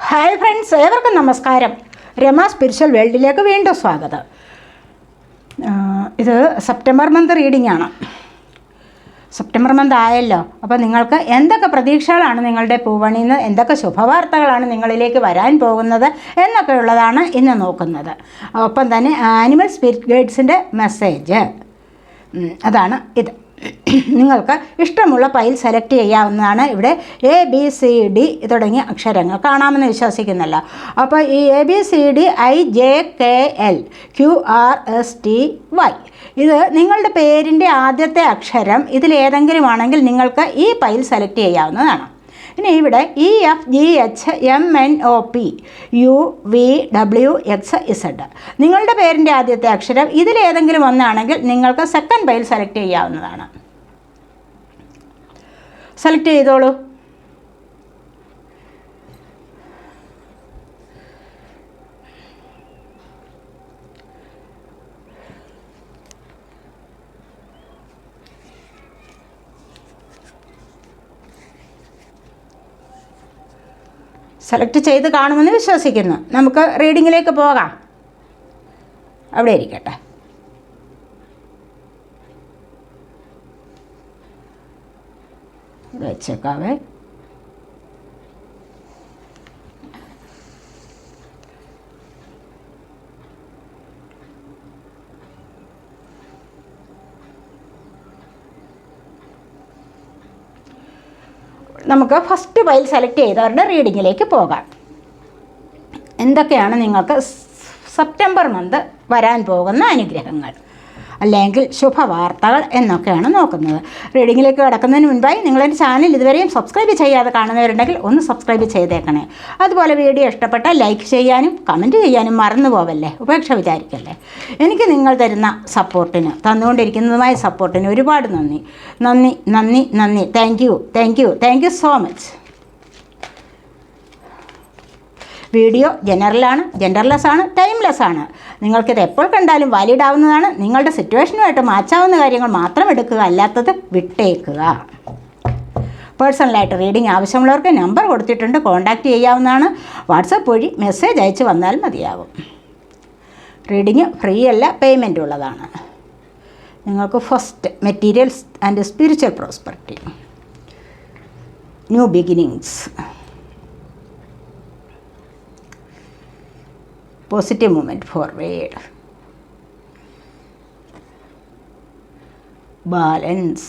Hi friends, ഏവർക്കും നമസ്കാരം. Rama spiritual വേൾഡിലേക്ക് വീണ്ടും സ്വാഗതം. ഇത് സെപ്റ്റംബർ മന്ത് റീഡിംഗ് ആണ്. സെപ്റ്റംബർ മന്ത് ആയല്ലോ. അപ്പോൾ നിങ്ങൾക്ക് എന്തൊക്കെ പ്രതീക്ഷകളാണ് നിങ്ങളുടെ പൂവണിയിൽ നിന്ന്, എന്തൊക്കെ ശുഭവാർത്തകളാണ് നിങ്ങളിലേക്ക് വരാൻ പോകുന്നത് എന്നൊക്കെയുള്ളതാണ് ഇന്ന് നോക്കുന്നത്. ഒപ്പം തന്നെ ആനിമൽ സ്പിരിറ്റ് ഗൈഡ്സിൻ്റെ മെസ്സേജ് അതാണ് ഇത്. നിങ്ങൾക്ക് ഇഷ്ടമുള്ള പൈൽ സെലക്ട് ചെയ്യാവുന്നതാണ്. ഇവിടെ ABCD തുടങ്ങിയ അക്ഷരങ്ങൾ കാണാമെന്ന് വിശ്വസിക്കുന്നല്ലോ. അപ്പോൾ ഈ ABCD IJKL QRSTY ഇത് നിങ്ങളുടെ പേരിൻ്റെ ആദ്യത്തെ അക്ഷരം ഇതിലേതെങ്കിലും ആണെങ്കിൽ നിങ്ങൾക്ക് ഈ പൈൽ സെലക്ട് ചെയ്യാവുന്നതാണ്. ഇനി ഇവിടെ EFGHMNOPUVWXZ നിങ്ങളുടെ പേരിൻ്റെ ആദ്യത്തെ അക്ഷരം ഇതിലേതെങ്കിലും ഒന്നാണെങ്കിൽ നിങ്ങൾക്ക് സെക്കൻഡ് പൈൽ സെലക്ട് ചെയ്യാവുന്നതാണ്. സെലക്ട് ചെയ്തോളൂ. സെലക്ട് ചെയ്ത് കാണുമെന്ന് വിശ്വസിക്കുന്നു. നമുക്ക് റീഡിങ്ങിലേക്ക് പോകാം. അവിടെ ഇരിക്കട്ടെ. ഇവിടെ വെച്ചേക്കാവേ. നമുക്ക് ഫസ്റ്റ് പൈൽ സെലക്ട് ചെയ്തവരുടെ റീഡിങ്ങിലേക്ക് പോകാം. എന്തൊക്കെയാണ് നിങ്ങൾക്ക് സെപ്റ്റംബർ മന്ത് വരാൻ പോകുന്ന അനുഗ്രഹങ്ങൾ അല്ലെങ്കിൽ ശുഭവാർത്തകൾ എന്നൊക്കെയാണ് നോക്കുന്നത്. റീഡിങ്ങിലേക്ക് കിടക്കുന്നതിന് മുൻപായി നിങ്ങളെൻ്റെ ചാനൽ ഇതുവരെയും സബ്സ്ക്രൈബ് ചെയ്യാതെ കാണുന്നവരുണ്ടെങ്കിൽ ഒന്ന് സബ്സ്ക്രൈബ് ചെയ്തേക്കണേ. അതുപോലെ വീഡിയോ ഇഷ്ടപ്പെട്ടാൽ ലൈക്ക് ചെയ്യാനും കമൻറ്റ് ചെയ്യാനും മറന്നു പോവല്ലേ, ഉപേക്ഷ വിചാരിക്കല്ലേ. എനിക്ക് നിങ്ങൾ തരുന്ന സപ്പോർട്ടിന്, തന്നുകൊണ്ടിരിക്കുന്നതുമായ സപ്പോർട്ടിന് ഒരുപാട് നന്ദി നന്ദി നന്ദി നന്ദി. Thank you so much. Video ജനറലാണ്, ജെൻഡർലെസ് ആണ്, ടൈംലെസ് ആണ്. നിങ്ങൾക്കിത് എപ്പോൾ കണ്ടാലും വാലിഡ് ആവുന്നതാണ്. നിങ്ങളുടെ സിറ്റുവേഷനുമായിട്ട് മാച്ചാവുന്ന കാര്യങ്ങൾ മാത്രം എടുക്കുക, അല്ലാത്തത് വിട്ടേക്കുക. പേഴ്സണലായിട്ട് റീഡിംഗ് ആവശ്യമുള്ളവർക്ക് നമ്പർ കൊടുത്തിട്ടുണ്ട്, കോൺടാക്റ്റ് ചെയ്യാവുന്നതാണ്. വാട്സപ്പ് വഴി മെസ്സേജ് അയച്ച് വന്നാൽ മതിയാവും. റീഡിങ് ഫ്രീ അല്ല, പേയ്മെൻ്റ് ഉള്ളതാണ്. നിങ്ങൾക്ക് first materials and spiritual prosperity, new beginnings, positive movement forward, balance.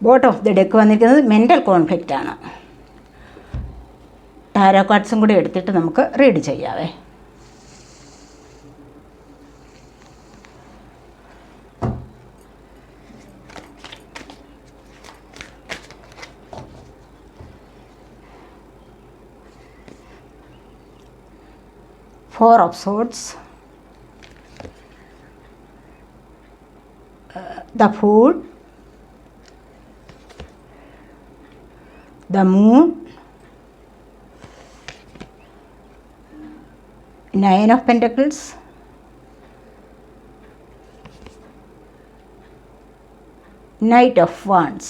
Bottom of the deck വന്നിരിക്കുന്നത് മെൻ്റൽ കോൺഫ്ലിക്റ്റ് ആണ്. ടാരോ കാർഡ്സും കൂടി എടുത്തിട്ട് നമുക്ക് read ചെയ്യാവേ. Four of Swords, the Fool, the Moon, Nine of Pentacles, Knight of Wands,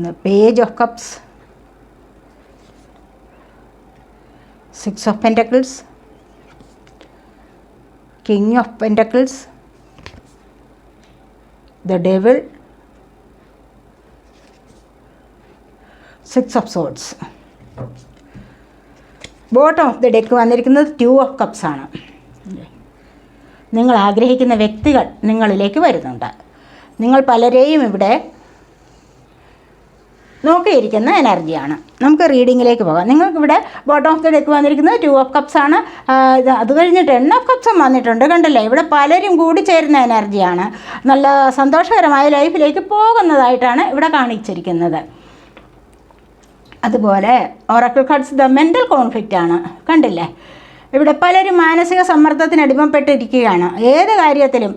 the Page of Cups, Six of Pentacles, King of Pentacles, the Devil, Six of Swords. Bottom of the deck വന്നിരിക്കുന്നത് Two of Cups ആണ്. നിങ്ങൾ ആഗ്രഹിക്കുന്ന വ്യക്തികൾ നിങ്ങളിലേക്ക് വരുന്നുണ്ട്. നിങ്ങൾ പലരെയും ഇവിടെ നോക്കിയിരിക്കുന്ന എനർജിയാണ്. നമുക്ക് റീഡിങ്ങിലേക്ക് പോകാം. നിങ്ങൾക്കിവിടെ ബോട്ടം ഓഫ് ദി ഡെക്ക് വന്നിരിക്കുന്നത് Two of Cups ആണ്. അത് കഴിഞ്ഞ് Ten of Cups വന്നിട്ടുണ്ട്. കണ്ടല്ലേ, ഇവിടെ പലരും കൂടി ചേരുന്ന എനർജിയാണ്. നല്ല സന്തോഷകരമായ ലൈഫിലേക്ക് പോകുന്നതായിട്ടാണ് ഇവിടെ കാണിച്ചിരിക്കുന്നത്. അതുപോലെ Oracle cards the mental conflict ആണ്. കണ്ടില്ലേ, ഇവിടെ പലരും മാനസിക സമ്മർദ്ദത്തിന് അടിമപ്പെട്ടിരിക്കുകയാണ്. ഏത് കാര്യത്തിലും,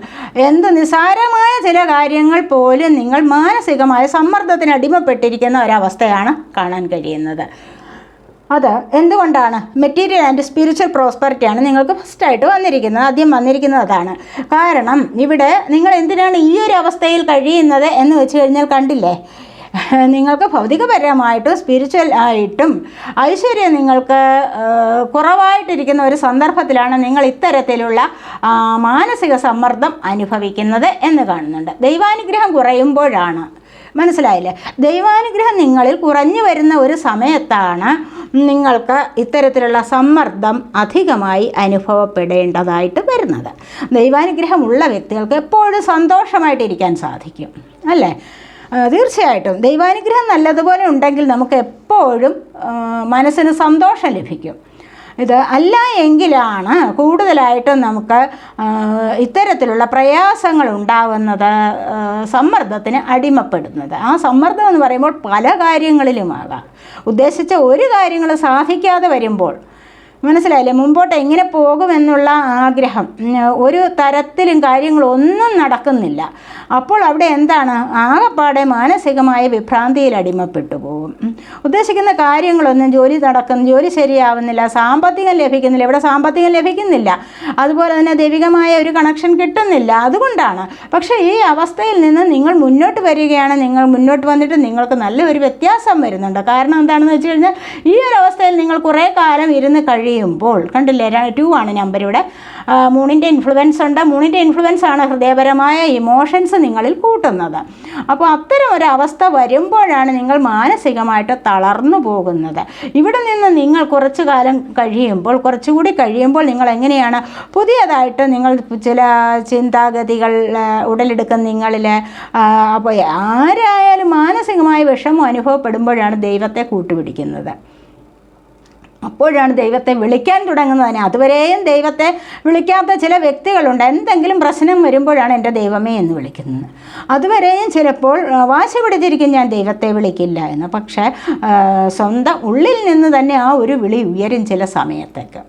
എന്ത് നിസ്സാരമായ ചില കാര്യങ്ങൾ പോലും നിങ്ങൾ മാനസികമായ സമ്മർദ്ദത്തിന് അടിമപ്പെട്ടിരിക്കുന്ന ഒരവസ്ഥയാണ് കാണാൻ കഴിയുന്നത്. അത് എന്തുകൊണ്ടാണ്? മെറ്റീരിയൽ ആൻഡ് സ്പിരിച്വൽ പ്രോസ്പെറിറ്റിയാണ് നിങ്ങൾക്ക് ഫസ്റ്റായിട്ട് വന്നിരിക്കുന്നത്. ആദ്യം വന്നിരിക്കുന്നത് അതാണ്. കാരണം ഇവിടെ നിങ്ങൾ എന്തിനാണ് ഈ ഒരു അവസ്ഥയിൽ കഴിയുന്നത് എന്ന് വെച്ച് കഴിഞ്ഞാൽ കണ്ടില്ലേ, നിങ്ങൾക്ക് ഭൗതികപരമായിട്ടും സ്പിരിച്വൽ ആയിട്ടും ഐശ്വര്യം നിങ്ങൾക്ക് കുറവായിട്ടിരിക്കുന്ന ഒരു സന്ദർഭത്തിലാണ് നിങ്ങൾ ഇത്തരത്തിലുള്ള മാനസിക സമ്മർദ്ദം അനുഭവിക്കുന്നത് എന്ന് കാണുന്നുണ്ട്. ദൈവാനുഗ്രഹം കുറയുമ്പോഴാണ്, മനസ്സിലായില്ലേ? ദൈവാനുഗ്രഹം നിങ്ങളിൽ കുറഞ്ഞു വരുന്ന ഒരു സമയത്താണ് നിങ്ങൾക്ക് ഇത്തരത്തിലുള്ള സമ്മർദ്ദം അധികമായി അനുഭവപ്പെടേണ്ടതായിട്ട് വരുന്നത്. ദൈവാനുഗ്രഹമുള്ള വ്യക്തികൾക്ക് എപ്പോഴും സന്തോഷമായിട്ടിരിക്കാൻ സാധിക്കും, അല്ലേ? തീർച്ചയായിട്ടും ദൈവാനുഗ്രഹം നല്ലതുപോലെ ഉണ്ടെങ്കിൽ നമുക്ക് എപ്പോഴും മനസ്സിന് സന്തോഷം ലഭിക്കും. ഇത് അല്ല എങ്കിലാണ് കൂടുതലായിട്ടും നമുക്ക് ഇത്തരത്തിലുള്ള പ്രയാസങ്ങൾ ഉണ്ടാവുന്നത്, സമ്മർദ്ദത്തിന് അടിമപ്പെടുന്നത്. ആ സമ്മർദ്ദം എന്ന് പറയുമ്പോൾ പല കാര്യങ്ങളിലുമാകാം. ഉദ്ദേശിച്ച ഒരു കാര്യങ്ങൾ സാധിക്കാതെ വരുമ്പോൾ, മനസ്സിലായില്ലേ, മുമ്പോട്ട് എങ്ങനെ പോകുമെന്നുള്ള ആഗ്രഹം, ഒരു തരത്തിലും കാര്യങ്ങളൊന്നും നടക്കുന്നില്ല. അപ്പോൾ അവിടെ എന്താണ്, ആകെപ്പാടെ മാനസികമായ വിഭ്രാന്തിയിൽ അടിമപ്പെട്ടു പോകും. ഉദ്ദേശിക്കുന്ന കാര്യങ്ങളൊന്നും ജോലി ശരിയാവുന്നില്ല, സാമ്പത്തികം ലഭിക്കുന്നില്ല, ഇവിടെ സാമ്പത്തികം ലഭിക്കുന്നില്ല, അതുപോലെ തന്നെ ദൈവികമായ ഒരു കണക്ഷൻ കിട്ടുന്നില്ല. അതുകൊണ്ടാണ്. പക്ഷേ ഈ അവസ്ഥയിൽ നിന്ന് നിങ്ങൾ മുന്നോട്ട് വരികയാണ്. നിങ്ങൾ മുന്നോട്ട് വന്നിട്ട് നിങ്ങൾക്ക് നല്ലൊരു വ്യത്യാസം വരുന്നുണ്ട്. കാരണം എന്താണെന്ന് വെച്ച് കഴിഞ്ഞാൽ ഈ ഒരു അവസ്ഥയിൽ നിങ്ങൾ കുറേ കാലം ഇരുന്ന് കഴിയുമ്പോൾ, കണ്ടില്ലേ, 2 ആണ് നമ്പർ ഇവിടെ. മൂണിൻ്റെ ഇൻഫ്ലുവൻസ് ഉണ്ട്. മൂണിൻ്റെ ഇൻഫ്ലുവൻസ് ആണ് ഹൃദയപരമായ ഇമോഷൻസ് നിങ്ങളിൽ കൂട്ടുന്നത്. അപ്പോൾ അത്തരം ഒരു അവസ്ഥ വരുമ്പോഴാണ് നിങ്ങൾ മാനസികമായിട്ട് തളർന്നു പോകുന്നത്. ഇവിടെ നിന്ന് നിങ്ങൾ കുറച്ചു കാലം കഴിയുമ്പോൾ, കുറച്ചുകൂടി കഴിയുമ്പോൾ നിങ്ങൾ എങ്ങനെയാണ് പുതിയതായിട്ട് നിങ്ങൾ ചില ചിന്താഗതികൾ ഉടലെടുക്കുന്ന നിങ്ങളിൽ. അപ്പോൾ ആരായാലും മാനസികമായ വിഷമം അനുഭവപ്പെടുമ്പോഴാണ് ദൈവത്തെ കൂട്ടുപിടിക്കുന്നത്. അപ്പോഴാണ് ദൈവത്തെ വിളിക്കാൻ തുടങ്ങുന്നത് തന്നെ. അതുവരെയും ദൈവത്തെ വിളിക്കാത്ത ചില വ്യക്തികളുണ്ട്. എന്തെങ്കിലും പ്രശ്നം വരുമ്പോഴാണ് എൻ്റെ ദൈവമേ എന്ന് വിളിക്കുന്നത്. അതുവരെയും ചിലപ്പോൾ വാശി പിടിച്ചിരിക്കും, ഞാൻ ദൈവത്തെ വിളിക്കില്ല എന്ന്. പക്ഷേ സ്വന്തം ഉള്ളിൽ നിന്ന് തന്നെ ആ ഒരു വിളി ഉയരും ചില സമയത്തേക്ക്.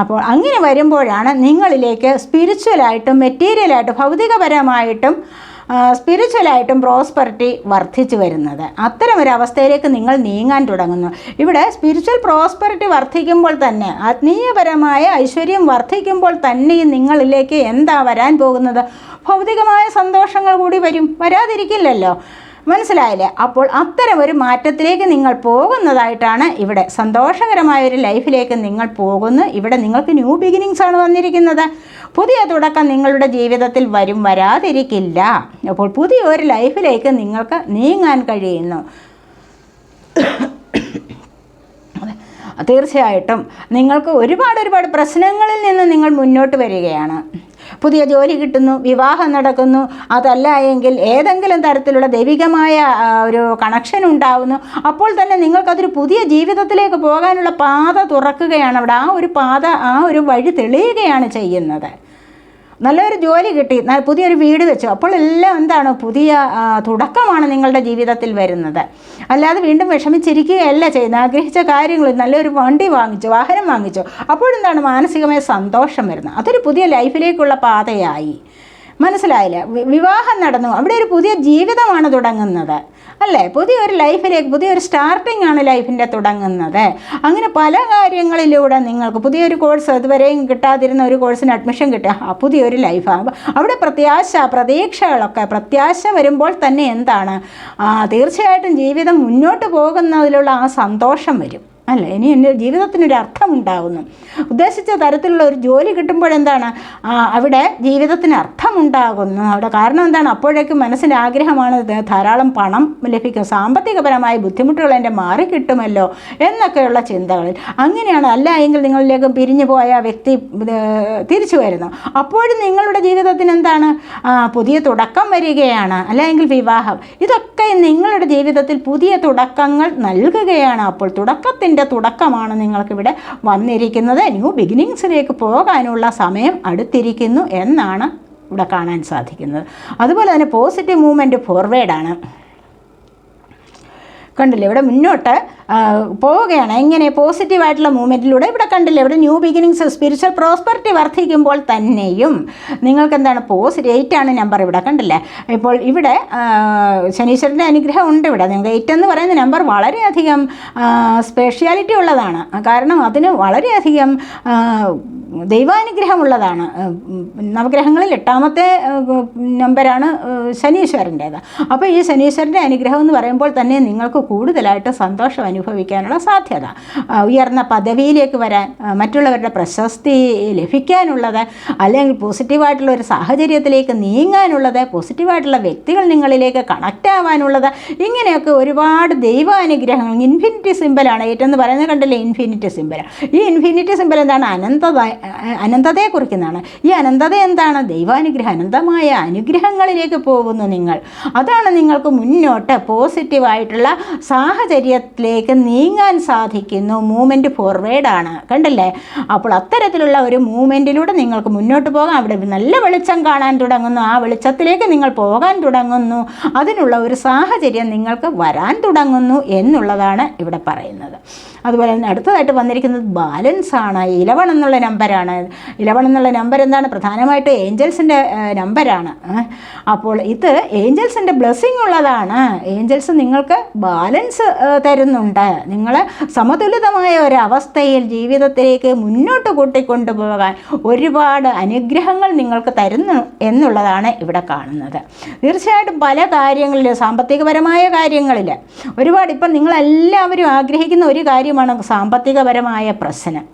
അപ്പോൾ അങ്ങനെ വരുമ്പോഴാണ് നിങ്ങളിലേക്ക് സ്പിരിച്വലായിട്ടും മെറ്റീരിയലായിട്ടും ഭൗതികപരമായിട്ടും സ്പിരിച്വലായിട്ടും പ്രോസ്പെറിറ്റി വർദ്ധിച്ചു വരുന്നത്. അത്തരം ഒരു അവസ്ഥയിലേക്ക് നിങ്ങൾ നീങ്ങാൻ തുടങ്ങുന്നു. ഇവിടെ സ്പിരിച്വൽ പ്രോസ്പെറിറ്റി വർദ്ധിക്കുമ്പോൾ തന്നെ, ആത്മീയപരമായ ഐശ്വര്യം വർദ്ധിക്കുമ്പോൾ തന്നെ നിങ്ങളിലേക്ക് എന്താ വരാൻ പോകുന്നത്? ഭൗതികമായ സന്തോഷങ്ങൾ കൂടി വരാതിരിക്കില്ലല്ലോ. മനസ്സിലായില്ലേ? അപ്പോൾ അത്തരം ഒരു മാറ്റത്തിലേക്ക് നിങ്ങൾ പോകുന്നതായിട്ടാണ് ഇവിടെ. സന്തോഷകരമായൊരു ലൈഫിലേക്ക് നിങ്ങൾ പോകുന്നു. ഇവിടെ നിങ്ങൾക്ക് ന്യൂ ബിഗിനിങ്സ് ആണ് വന്നിരിക്കുന്നത്. പുതിയ തുടക്കം നിങ്ങളുടെ ജീവിതത്തിൽ വരാതിരിക്കില്ല. അപ്പോൾ പുതിയൊരു ലൈഫിലേക്ക് നിങ്ങൾക്ക് നീങ്ങാൻ കഴിയുന്നു. തീർച്ചയായിട്ടും നിങ്ങൾക്ക് ഒരുപാട് പ്രശ്നങ്ങളിൽ നിന്ന് നിങ്ങൾ മുന്നോട്ട് വരികയാണ്. പുതിയ ജോലി കിട്ടുന്നു, വിവാഹം നടക്കുന്നു, അതല്ല എങ്കിൽ ഏതെങ്കിലും തരത്തിലുള്ള ദൈവികമായ ഒരു കണക്ഷൻ ഉണ്ടാവുന്നു. അപ്പോൾ തന്നെ നിങ്ങൾക്കതൊരു പുതിയ ജീവിതത്തിലേക്ക് പോകാനുള്ള പാത തുറക്കുകയാണ്. അവിടെ ആ ഒരു വഴി തെളിയുകയാണ് ചെയ്യുന്നത്. നല്ലൊരു ജോലി കിട്ടി, പുതിയൊരു വീട് വെച്ചു, അപ്പോൾ എല്ലാം എന്താണ്, പുതിയ തുടക്കമാണ് നിങ്ങളുടെ ജീവിതത്തിൽ വരുന്നത്. അല്ലാതെ വീണ്ടും വിഷമിച്ചിരിക്കുകയല്ല ചെയ്യുന്നത്. ആഗ്രഹിച്ച കാര്യങ്ങൾ, നല്ലൊരു വണ്ടി വാങ്ങിച്ചു, വാഹനം വാങ്ങിച്ചു, അപ്പോഴെന്താണ് മാനസികമായ സന്തോഷം വരുന്നത്. അതൊരു പുതിയ ലൈഫിലേക്കുള്ള പാതയായി. മനസ്സിലായില്ല? വിവാഹം നടന്നു, അവിടെ ഒരു പുതിയ ജീവിതമാണ് തുടങ്ങുന്നത്, അല്ലേ? പുതിയൊരു ലൈഫിലേക്ക്, പുതിയൊരു സ്റ്റാർട്ടിംഗ് ആണ് ലൈഫിൻ്റെ തുടങ്ങുന്നത്. അങ്ങനെ പല കാര്യങ്ങളിലൂടെ നിങ്ങൾക്ക് പുതിയൊരു കോഴ്സ്, ഇതുവരെയും കിട്ടാതിരുന്ന ഒരു കോഴ്സിന് അഡ്മിഷൻ കിട്ടുക, പുതിയൊരു ലൈഫാകുമ്പോൾ അവിടെ പ്രത്യാശ വരുമ്പോൾ തന്നെ എന്താണ്, തീർച്ചയായിട്ടും ജീവിതം മുന്നോട്ട് പോകുന്നതിലുള്ള ആ സന്തോഷം വരും, അല്ല? ഇനി എൻ്റെ ജീവിതത്തിനൊരു അർത്ഥമുണ്ടാകുന്നു. ഉദ്ദേശിച്ച തരത്തിലുള്ള ഒരു ജോലി കിട്ടുമ്പോഴെന്താണ്, അവിടെ ജീവിതത്തിന് അർത്ഥമുണ്ടാകുന്നു. അവിടെ കാരണം എന്താണ്, അപ്പോഴേക്കും മനസ്സിൻ്റെ ആഗ്രഹമാണ് ധാരാളം പണം ലഭിക്കും, സാമ്പത്തികപരമായ ബുദ്ധിമുട്ടുകൾ എൻ്റെ മാറിക്കിട്ടുമല്ലോ എന്നൊക്കെയുള്ള ചിന്തകളിൽ. അങ്ങനെയാണ്. അല്ല എങ്കിൽ നിങ്ങളിലേക്ക് പിരിഞ്ഞു പോയ വ്യക്തി തിരിച്ചു വരുന്നു. അപ്പോഴും നിങ്ങളുടെ ജീവിതത്തിന് എന്താണ്, പുതിയ തുടക്കം വരികയാണ്. അല്ലെങ്കിൽ വിവാഹം, ഇതൊക്കെ നിങ്ങളുടെ ജീവിതത്തിൽ പുതിയ തുടക്കങ്ങൾ നൽകുകയാണ്. അപ്പോൾ തുടക്കമാണ് നിങ്ങൾക്കിവിടെ വന്നിരിക്കുന്നത്. ന്യൂ ബിഗിനിങ്സിലേക്ക് പോകാനുള്ള സമയം അടുത്തിരിക്കുന്നു എന്നാണ് ഇവിടെ കാണാൻ സാധിക്കുന്നത്. അതുപോലെ തന്നെ പോസിറ്റീവ് മൂവ്മെൻറ്റ് ഫോർവേഡാണ്. കണ്ടില്ലേ ഇവിടെ മുന്നോട്ട് പോവുകയാണ്. എങ്ങനെ? പോസിറ്റീവായിട്ടുള്ള മൂവ്മെൻറ്റിലൂടെ. ഇവിടെ കണ്ടില്ലേ ഇവിടെ ന്യൂ ബിഗിനിങ്സ്, സ്പിരിച്വൽ പ്രോസ്പെറിറ്റി വർദ്ധിക്കുമ്പോൾ തന്നെയും നിങ്ങൾക്ക് എന്താണ് 8 ആണ് നമ്പർ ഇവിടെ കണ്ടില്ലേ. ഇപ്പോൾ ഇവിടെ ശനീശ്വരൻ്റെ അനുഗ്രഹം ഉണ്ട് ഇവിടെ. നിങ്ങൾക്ക് 8 എന്ന് പറയുന്ന നമ്പർ വളരെയധികം സ്പെഷ്യാലിറ്റി ഉള്ളതാണ്. കാരണം അതിന് വളരെയധികം ദൈവാനുഗ്രഹമുള്ളതാണ്. നവഗ്രഹങ്ങളിൽ 8ാമത്തെ നമ്പരാണ് ശനീശ്വരൻ്റേത്. അപ്പോൾ ഈ ശനീശ്വരൻ്റെ അനുഗ്രഹം എന്ന് പറയുമ്പോൾ തന്നെ നിങ്ങൾക്ക് കൂടുതലായിട്ട് സന്തോഷം അനുഭവിക്കാനുള്ള സാധ്യത, ഉയർന്ന പദവിയിലേക്ക് വരാൻ, മറ്റുള്ളവരുടെ പ്രശസ്തി ലഭിക്കാനുള്ളത്, അല്ലെങ്കിൽ പോസിറ്റീവായിട്ടുള്ള ഒരു സാഹചര്യത്തിലേക്ക് നീങ്ങാനുള്ളത്, പോസിറ്റീവായിട്ടുള്ള വ്യക്തികൾ നിങ്ങളിലേക്ക് കണക്റ്റ് ആവാനുള്ളത്, ഇങ്ങനെയൊക്കെ ഒരുപാട് ദൈവാനുഗ്രഹങ്ങൾ. ഇൻഫിനിറ്റി സിമ്പലാണ് 8 എന്ന് പറയുന്നത് കണ്ടില്ലേ, ഇൻഫിനിറ്റി സിമ്പൽ. ഈ ഇൻഫിനിറ്റി സിമ്പൽ എന്താണ്? അനന്തതയെ കുറിക്കുന്നതാണ്. ഈ അനന്തത എന്താണ്? ദൈവാനുഗ്രഹം. അനന്തമായ അനുഗ്രഹങ്ങളിലേക്ക് പോകുന്നു നിങ്ങൾ. അതാണ് നിങ്ങൾക്ക് മുന്നോട്ട് പോസിറ്റീവായിട്ടുള്ള സാഹചര്യത്തിലേക്ക് നീങ്ങാൻ സാധിക്കുന്നു. മൂവ്മെൻറ്റ് ഫോർവേഡാണ് കണ്ടില്ലേ. അപ്പോൾ അത്തരത്തിലുള്ള ഒരു മൂവ്മെൻറ്റിലൂടെ നിങ്ങൾക്ക് മുന്നോട്ട് പോകാം. അവിടെ നല്ല വെളിച്ചം കാണാൻ തുടങ്ങുന്നു, ആ വെളിച്ചത്തിലേക്ക് നിങ്ങൾ പോകാൻ തുടങ്ങുന്നു, അതിനുള്ള ഒരു സാഹചര്യം നിങ്ങൾക്ക് വരാൻ തുടങ്ങുന്നു എന്നുള്ളതാണ് ഇവിടെ പറയുന്നത്. അതുപോലെ തന്നെ അടുത്തതായിട്ട് വന്നിരിക്കുന്നത് ബാലൻസ് ആണ്. 11 എന്നുള്ള നമ്പറാണ്. 11 എന്നുള്ള നമ്പർ എന്താണ്? പ്രധാനമായിട്ട് ഏഞ്ചൽസിൻ്റെ നമ്പറാണ്. അപ്പോൾ ഇത് ഏഞ്ചൽസിൻ്റെ ബ്ലെസ്സിങ് ഉള്ളതാണ്. ഏഞ്ചൽസ് നിങ്ങൾക്ക് ബാലൻസ് തരുന്നുണ്ട്. നിങ്ങൾ സമതുലിതമായ ഒരവസ്ഥയിൽ ജീവിതത്തിലേക്ക് മുന്നോട്ട് കൂട്ടിക്കൊണ്ടുപോകാൻ ഒരുപാട് അനുഗ്രഹങ്ങൾ നിങ്ങൾക്ക് തരുന്നു എന്നുള്ളതാണ് ഇവിടെ കാണുന്നത്. തീർച്ചയായിട്ടും പല കാര്യങ്ങളിൽ, സാമ്പത്തികപരമായ കാര്യങ്ങളിൽ ഒരുപാട്, ഇപ്പം നിങ്ങളെല്ലാവരും ആഗ്രഹിക്കുന്ന ഒരു കാര്യമാണ് സാമ്പത്തികപരമായ പ്രശ്നം.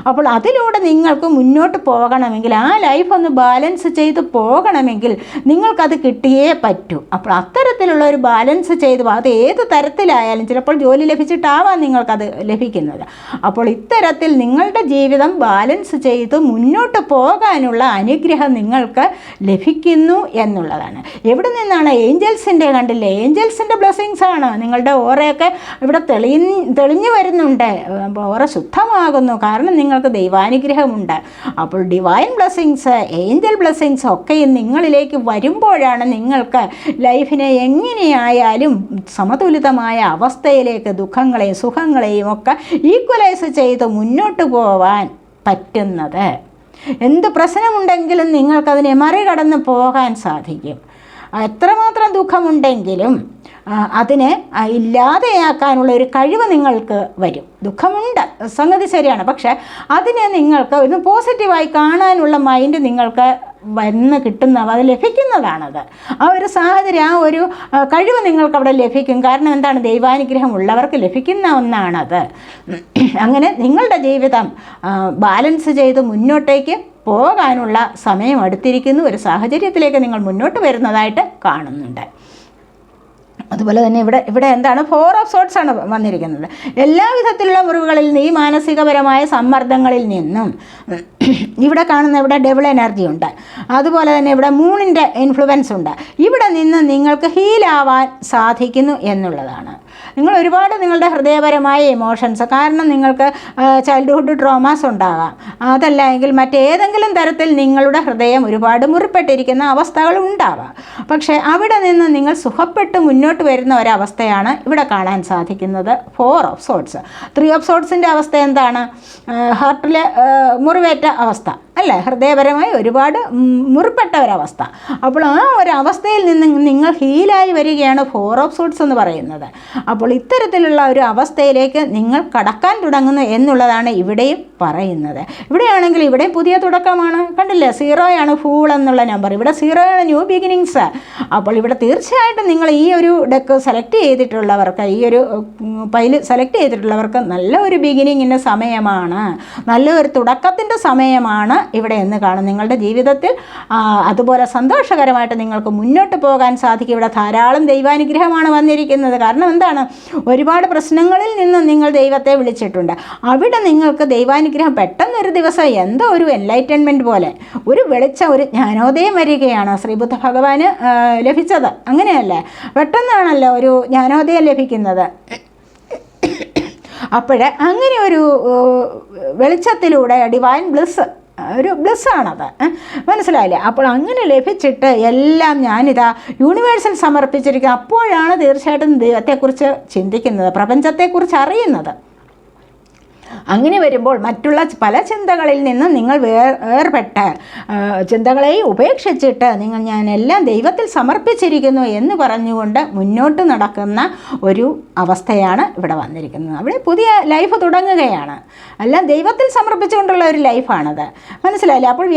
അപ്പോൾ അതിലൂടെ നിങ്ങൾക്ക് മുന്നോട്ട് പോകണമെങ്കിൽ, ആ ലൈഫ് ഒന്ന് ബാലൻസ് ചെയ്ത് പോകണമെങ്കിൽ നിങ്ങൾക്കത് കിട്ടിയേ പറ്റൂ. അപ്പോൾ അത്തരത്തിലുള്ള ഒരു ബാലൻസ് ചെയ്ത്, അത് ഏത് തരത്തിലായാലും, ചിലപ്പോൾ ജോലി ലഭിച്ചിട്ടാവാം നിങ്ങൾക്കത് ലഭിക്കുന്നത്. അപ്പോൾ ഇത്തരത്തിൽ നിങ്ങളുടെ ജീവിതം ബാലൻസ് ചെയ്ത് മുന്നോട്ട് പോകാനുള്ള അനുഗ്രഹം നിങ്ങൾക്ക് ലഭിക്കുന്നു എന്നുള്ളതാണ്. എവിടെ നിന്നാണ്? ഏഞ്ചൽസിൻ്റെ കണ്ടില്ലേ, ഏഞ്ചൽസിൻ്റെ ബ്ലെസ്സിങ്സ് ആണ്. നിങ്ങളുടെ ഓറയൊക്കെ ഇവിടെ തെളിഞ്ഞു വരുന്നുണ്ട്, ഓറ ശുദ്ധമാകുന്നു. കാരണം നിങ്ങൾക്ക് ദൈവാനുഗ്രഹമുണ്ട്. അപ്പോൾ ഡിവൈൻ ബ്ലെസ്സിങ്സ്, ഏഞ്ചൽ ബ്ലെസ്സിങ്സ് ഒക്കെ നിങ്ങളിലേക്ക് വരുമ്പോഴാണ് നിങ്ങൾക്ക് ലൈഫിനെ എങ്ങനെയായാലും സമതുലിതമായ അവസ്ഥയിലേക്ക് ദുഃഖങ്ങളെയും സുഖങ്ങളെയും ഒക്കെ ഈക്വലൈസ് ചെയ്ത് മുന്നോട്ട് പോവാൻ പറ്റുന്നത്. എന്ത് പ്രശ്നമുണ്ടെങ്കിലും നിങ്ങൾക്കതിനെ മറികടന്ന് പോകാൻ സാധിക്കും. എത്രമാത്രം ദുഃഖമുണ്ടെങ്കിലും അതിനെ ഇല്ലാതെയാക്കാനുള്ള ഒരു കഴിവ് നിങ്ങൾക്ക് വരും. ദുഃഖമുണ്ട്, സംഗതി ശരിയാണ്, പക്ഷേ അതിനെ നിങ്ങൾക്ക് ഒന്ന് പോസിറ്റീവായി കാണാനുള്ള മൈൻഡ് നിങ്ങൾക്ക് വന്ന് അത് ലഭിക്കുന്നതാണത്. ആ ഒരു സാഹചര്യം, ആ ഒരു കഴിവ് നിങ്ങൾക്ക് അവിടെ ലഭിക്കും. കാരണം എന്താണ്? ദൈവാനുഗ്രഹം ഉള്ളവർക്ക് ലഭിക്കുന്ന ഒന്നാണത്. അങ്ങനെ നിങ്ങളുടെ ജീവിതം ബാലൻസ് ചെയ്ത് മുന്നോട്ടേക്ക് പോകാനുള്ള സമയം അടുത്തിരിക്കുന്നു. ഒരു സാഹചര്യത്തിലേക്ക് നിങ്ങൾ മുന്നോട്ട് വരുന്നതായിട്ട് കാണുന്നുണ്ട്. അതുപോലെ തന്നെ ഇവിടെ എന്താണ്? 4 ഓഫ് സോർട്സ് ആണ് വന്നിരിക്കുന്നത്. എല്ലാവിധത്തിലുള്ള മുറിവുകളിൽ നിന്ന്, ഈ മാനസികപരമായ സമ്മർദ്ദങ്ങളിൽ നിന്നും ഇവിടെ കാണുന്ന ഇവിടെ ഡബിൾ എനർജി ഉണ്ട്. അതുപോലെ തന്നെ ഇവിടെ മൂണിൻ്റെ ഇൻഫ്ലുവൻസ് ഉണ്ട്. ഇവിടെ നിന്ന് നിങ്ങൾക്ക് ഹീലാവാൻ സാധിക്കുന്നു എന്നുള്ളതാണ്. നിങ്ങൾ ഒരുപാട് നിങ്ങളുടെ ഹൃദയപരമായ ഇമോഷൻസ്, കാരണം നിങ്ങൾക്ക് ചൈൽഡ്ഹുഡ് ട്രോമാസ് ഉണ്ടാകാം, അതല്ല എങ്കിൽ മറ്റേതെങ്കിലും തരത്തിൽ നിങ്ങളുടെ ഹൃദയം ഒരുപാട് മുറിപ്പെട്ടിരിക്കുന്ന അവസ്ഥകൾ ഉണ്ടാവാം. പക്ഷേ അവിടെ നിന്ന് നിങ്ങൾ സുഖപ്പെട്ട് മുന്നോട്ട് വരുന്ന ഒരവസ്ഥയാണ് ഇവിടെ കാണാൻ സാധിക്കുന്നത്. 4 ഓഫ് സോർട്സ്. 3 ഓഫ് സോർട്സിൻ്റെ അവസ്ഥ എന്താണ്? ഹാർട്ടിൽ മുറിവേറ്റ അവസ്ഥ അല്ലേ, ഹൃദയപരമായി ഒരുപാട് മുറിപ്പെട്ട ഒരവസ്ഥ. അപ്പോൾ ആ ഒരവസ്ഥയിൽ നിന്ന് നിങ്ങൾ ഹീലായി വരികയാണ് 4 ഓഫ് സോർട്സ് എന്ന് പറയുന്നത്. അപ്പോൾ ഇത്തരത്തിലുള്ള ഒരു അവസ്ഥയിലേക്ക് നിങ്ങൾ കടക്കാൻ തുടങ്ങുന്നു എന്നുള്ളതാണ് ഇവിടെയും പറയുന്നത്. ഇവിടെയാണെങ്കിൽ ഇവിടെ പുതിയ തുടക്കമാണ്. കണ്ടില്ലേ, 0 ഫൂൾ എന്നുള്ള നമ്പർ. ഇവിടെ 0 ന്യൂ ബിഗിനിങ്സ്. അപ്പോൾ ഇവിടെ തീർച്ചയായിട്ടും നിങ്ങൾ ഈ ഒരു ഡെക്ക് സെലക്ട് ചെയ്തിട്ടുള്ളവർക്ക്, ഈ ഒരു പൈല് സെലക്ട് ചെയ്തിട്ടുള്ളവർക്ക് നല്ല ഒരു ബിഗിനിങ്ങിൻ്റെ സമയമാണ്, നല്ലൊരു തുടക്കത്തിൻ്റെ സമയമാണ് ഇവിടെ എന്ന് കാണും. നിങ്ങളുടെ ജീവിതത്തിൽ അതുപോലെ സന്തോഷകരമായിട്ട് നിങ്ങൾക്ക് മുന്നോട്ട് പോകാൻ സാധിക്കും. ഇവിടെ ധാരാളം ദൈവാനുഗ്രഹമാണ് വന്നിരിക്കുന്നത്. കാരണം എന്താണ്? ഒരുപാട് പ്രശ്നങ്ങളിൽ നിന്നും നിങ്ങൾ ദൈവത്തെ വിളിച്ചിട്ടുണ്ട്. അവിടെ നിങ്ങൾക്ക് ദൈവാനുഗ്രഹം പെട്ടെന്നൊരു ദിവസം എന്തോ ഒരു എൻലൈറ്റൻമെൻറ്റ് പോലെ ഒരു വെളിച്ചം, ഒരു ജ്ഞാനോദയം വരികയാണ്. ശ്രീബുദ്ധ ഭഗവാന് ലഭിച്ചത് അങ്ങനെയല്ലേ, പെട്ടെന്നാണല്ലോ ഒരു ജ്ഞാനോദയം ലഭിക്കുന്നത്. അപ്പോൾ അങ്ങനെ ഒരു വെളിച്ചത്തിലൂടെ ഡിവൈൻ ബ്ലിസ് ഒരു ബ്ലെസ്സാണത്. മനസ്സിലായില്ലേ? അപ്പോൾ അങ്ങനെ ലഭിച്ചിട്ട് എല്ലാം ഞാനിതാ യൂണിവേഴ്സിൽ സമർപ്പിച്ചിരിക്കുക. അപ്പോഴാണ് തീർച്ചയായിട്ടും ദൈവത്തെക്കുറിച്ച് ചിന്തിക്കുന്നത്, പ്രപഞ്ചത്തെക്കുറിച്ച് അറിയുന്നത്. അങ്ങനെ വരുമ്പോൾ മറ്റുള്ള പല ചിന്തകളിൽ നിന്നും നിങ്ങൾ വേർപെട്ട് ചിന്തകളെയും ഉപേക്ഷിച്ചിട്ട് ഞാനെല്ലാം ദൈവത്തിൽ സമർപ്പിച്ചിരിക്കുന്നു എന്ന് പറഞ്ഞുകൊണ്ട് മുന്നോട്ട് നടക്കുന്ന ഒരു അവസ്ഥയാണ് ഇവിടെ വന്നിരിക്കുന്നത്. അവിടെ പുതിയ ലൈഫ് തുടങ്ങുകയാണ്. എല്ലാം ദൈവത്തിൽ സമർപ്പിച്ചുകൊണ്ടുള്ള ഒരു ലൈഫാണത്. മനസ്സിലായില്ലേ? അപ്പോൾ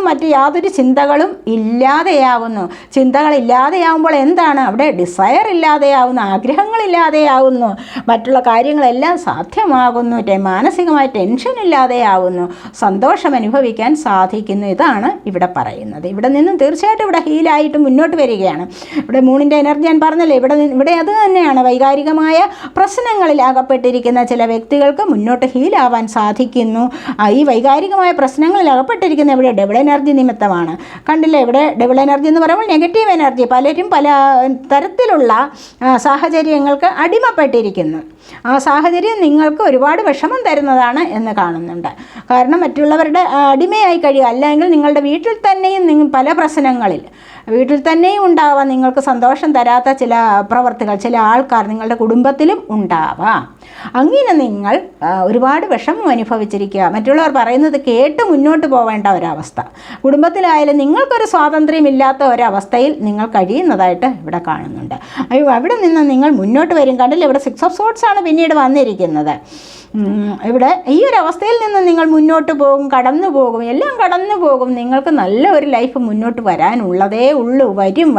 മറ്റ് യാതൊരു ചിന്തകളും ഇല്ലാതെയാവുന്നു. ചിന്തകളില്ലാതെയാവുമ്പോൾ എന്താണ്? അവിടെ ഡിസയർ ഇല്ലാതെയാവുന്നു, ആഗ്രഹങ്ങളില്ലാതെയാവുന്നു, മറ്റുള്ള കാര്യങ്ങളെല്ലാം സാധ്യമാകുന്നു, മാനസികമായ ടെൻഷൻ ഇല്ലാതെയാവുന്നു, സന്തോഷം അനുഭവിക്കാൻ സാധിക്കുന്നു. ഇതാണ് ഇവിടെ പറയുന്നത്. ഇവിടെ നിന്നും തീർച്ചയായിട്ടും ഇവിടെ ഹീലായിട്ട് മുന്നോട്ട് വരികയാണ്. ഇവിടെ മൂണിൻ്റെ എനർജി ഞാൻ പറഞ്ഞല്ലേ, ഇവിടെ അത് തന്നെയാണ്. വൈകാരികമായ പ്രശ്നങ്ങളിൽ അകപ്പെട്ടിരിക്കുന്ന ചില വ്യക്തികൾക്ക് മുന്നോട്ട് ഹീലാവാൻ സാധിക്കുന്നു. ഈ വൈകാരികമായ പ്രശ്നങ്ങളിൽ അകപ്പെട്ടിരിക്കുന്ന ഇവിടെ ഡബിൾ എനർജി നിമിത്തമാണ്. കണ്ടില്ലേ? ഇവിടെ ഡബിൾ എനർജി എന്ന് പറയുമ്പോൾ നെഗറ്റീവ് എനർജി. പലരും പല തരത്തിലുള്ള സാഹചര്യങ്ങൾക്ക് അടിമപ്പെട്ടിരിക്കുന്നു. ആ സാഹചര്യം നിങ്ങൾക്ക് ഒരുപാട് വിഷമം തരുന്നതാണ് എന്ന് കാണുന്നുണ്ട്. കാരണം മറ്റുള്ളവരുടെ അടിമയായി കഴിയുക, അല്ലെങ്കിൽ നിങ്ങളുടെ വീട്ടിൽ തന്നെയും പല പ്രശ്നങ്ങളിൽ വീട്ടിൽ തന്നെയും ഉണ്ടാവാം നിങ്ങൾക്ക് സന്തോഷം തരാത്ത ചില പ്രവർത്തികൾ, ചില ആൾക്കാർ നിങ്ങളുടെ കുടുംബത്തിലും ഉണ്ടാവാം. അങ്ങനെ നിങ്ങൾ ഒരുപാട് വിഷമം അനുഭവിച്ചിരിക്കുക. മറ്റുള്ളവർ പറയുന്നത് കേട്ട് മുന്നോട്ട് പോവേണ്ട ഒരവസ്ഥ, കുടുംബത്തിലായാലും നിങ്ങൾക്കൊരു സ്വാതന്ത്ര്യമില്ലാത്ത ഒരവസ്ഥയിൽ നിങ്ങൾ കഴിയുന്നതായിട്ട് ഇവിടെ കാണുന്നുണ്ട്. അവിടെ നിന്ന് നിങ്ങൾ മുന്നോട്ട് വരും. കണ്ടില്ല? ഇവിടെ 6 ഓഫ് സോർഡ്സ് ആണ് പിന്നീട് വന്നിരിക്കുന്നത്. ഇവിടെ ഈ ഒരു അവസ്ഥയിൽ നിന്ന് നിങ്ങൾ മുന്നോട്ട് പോകും, കടന്നു പോകും, എല്ലാം കടന്നു പോകും. നിങ്ങൾക്ക് നല്ല ഒരു ലൈഫ് മുന്നോട്ട് വരാനുള്ളതേ ഉള്ളൂ,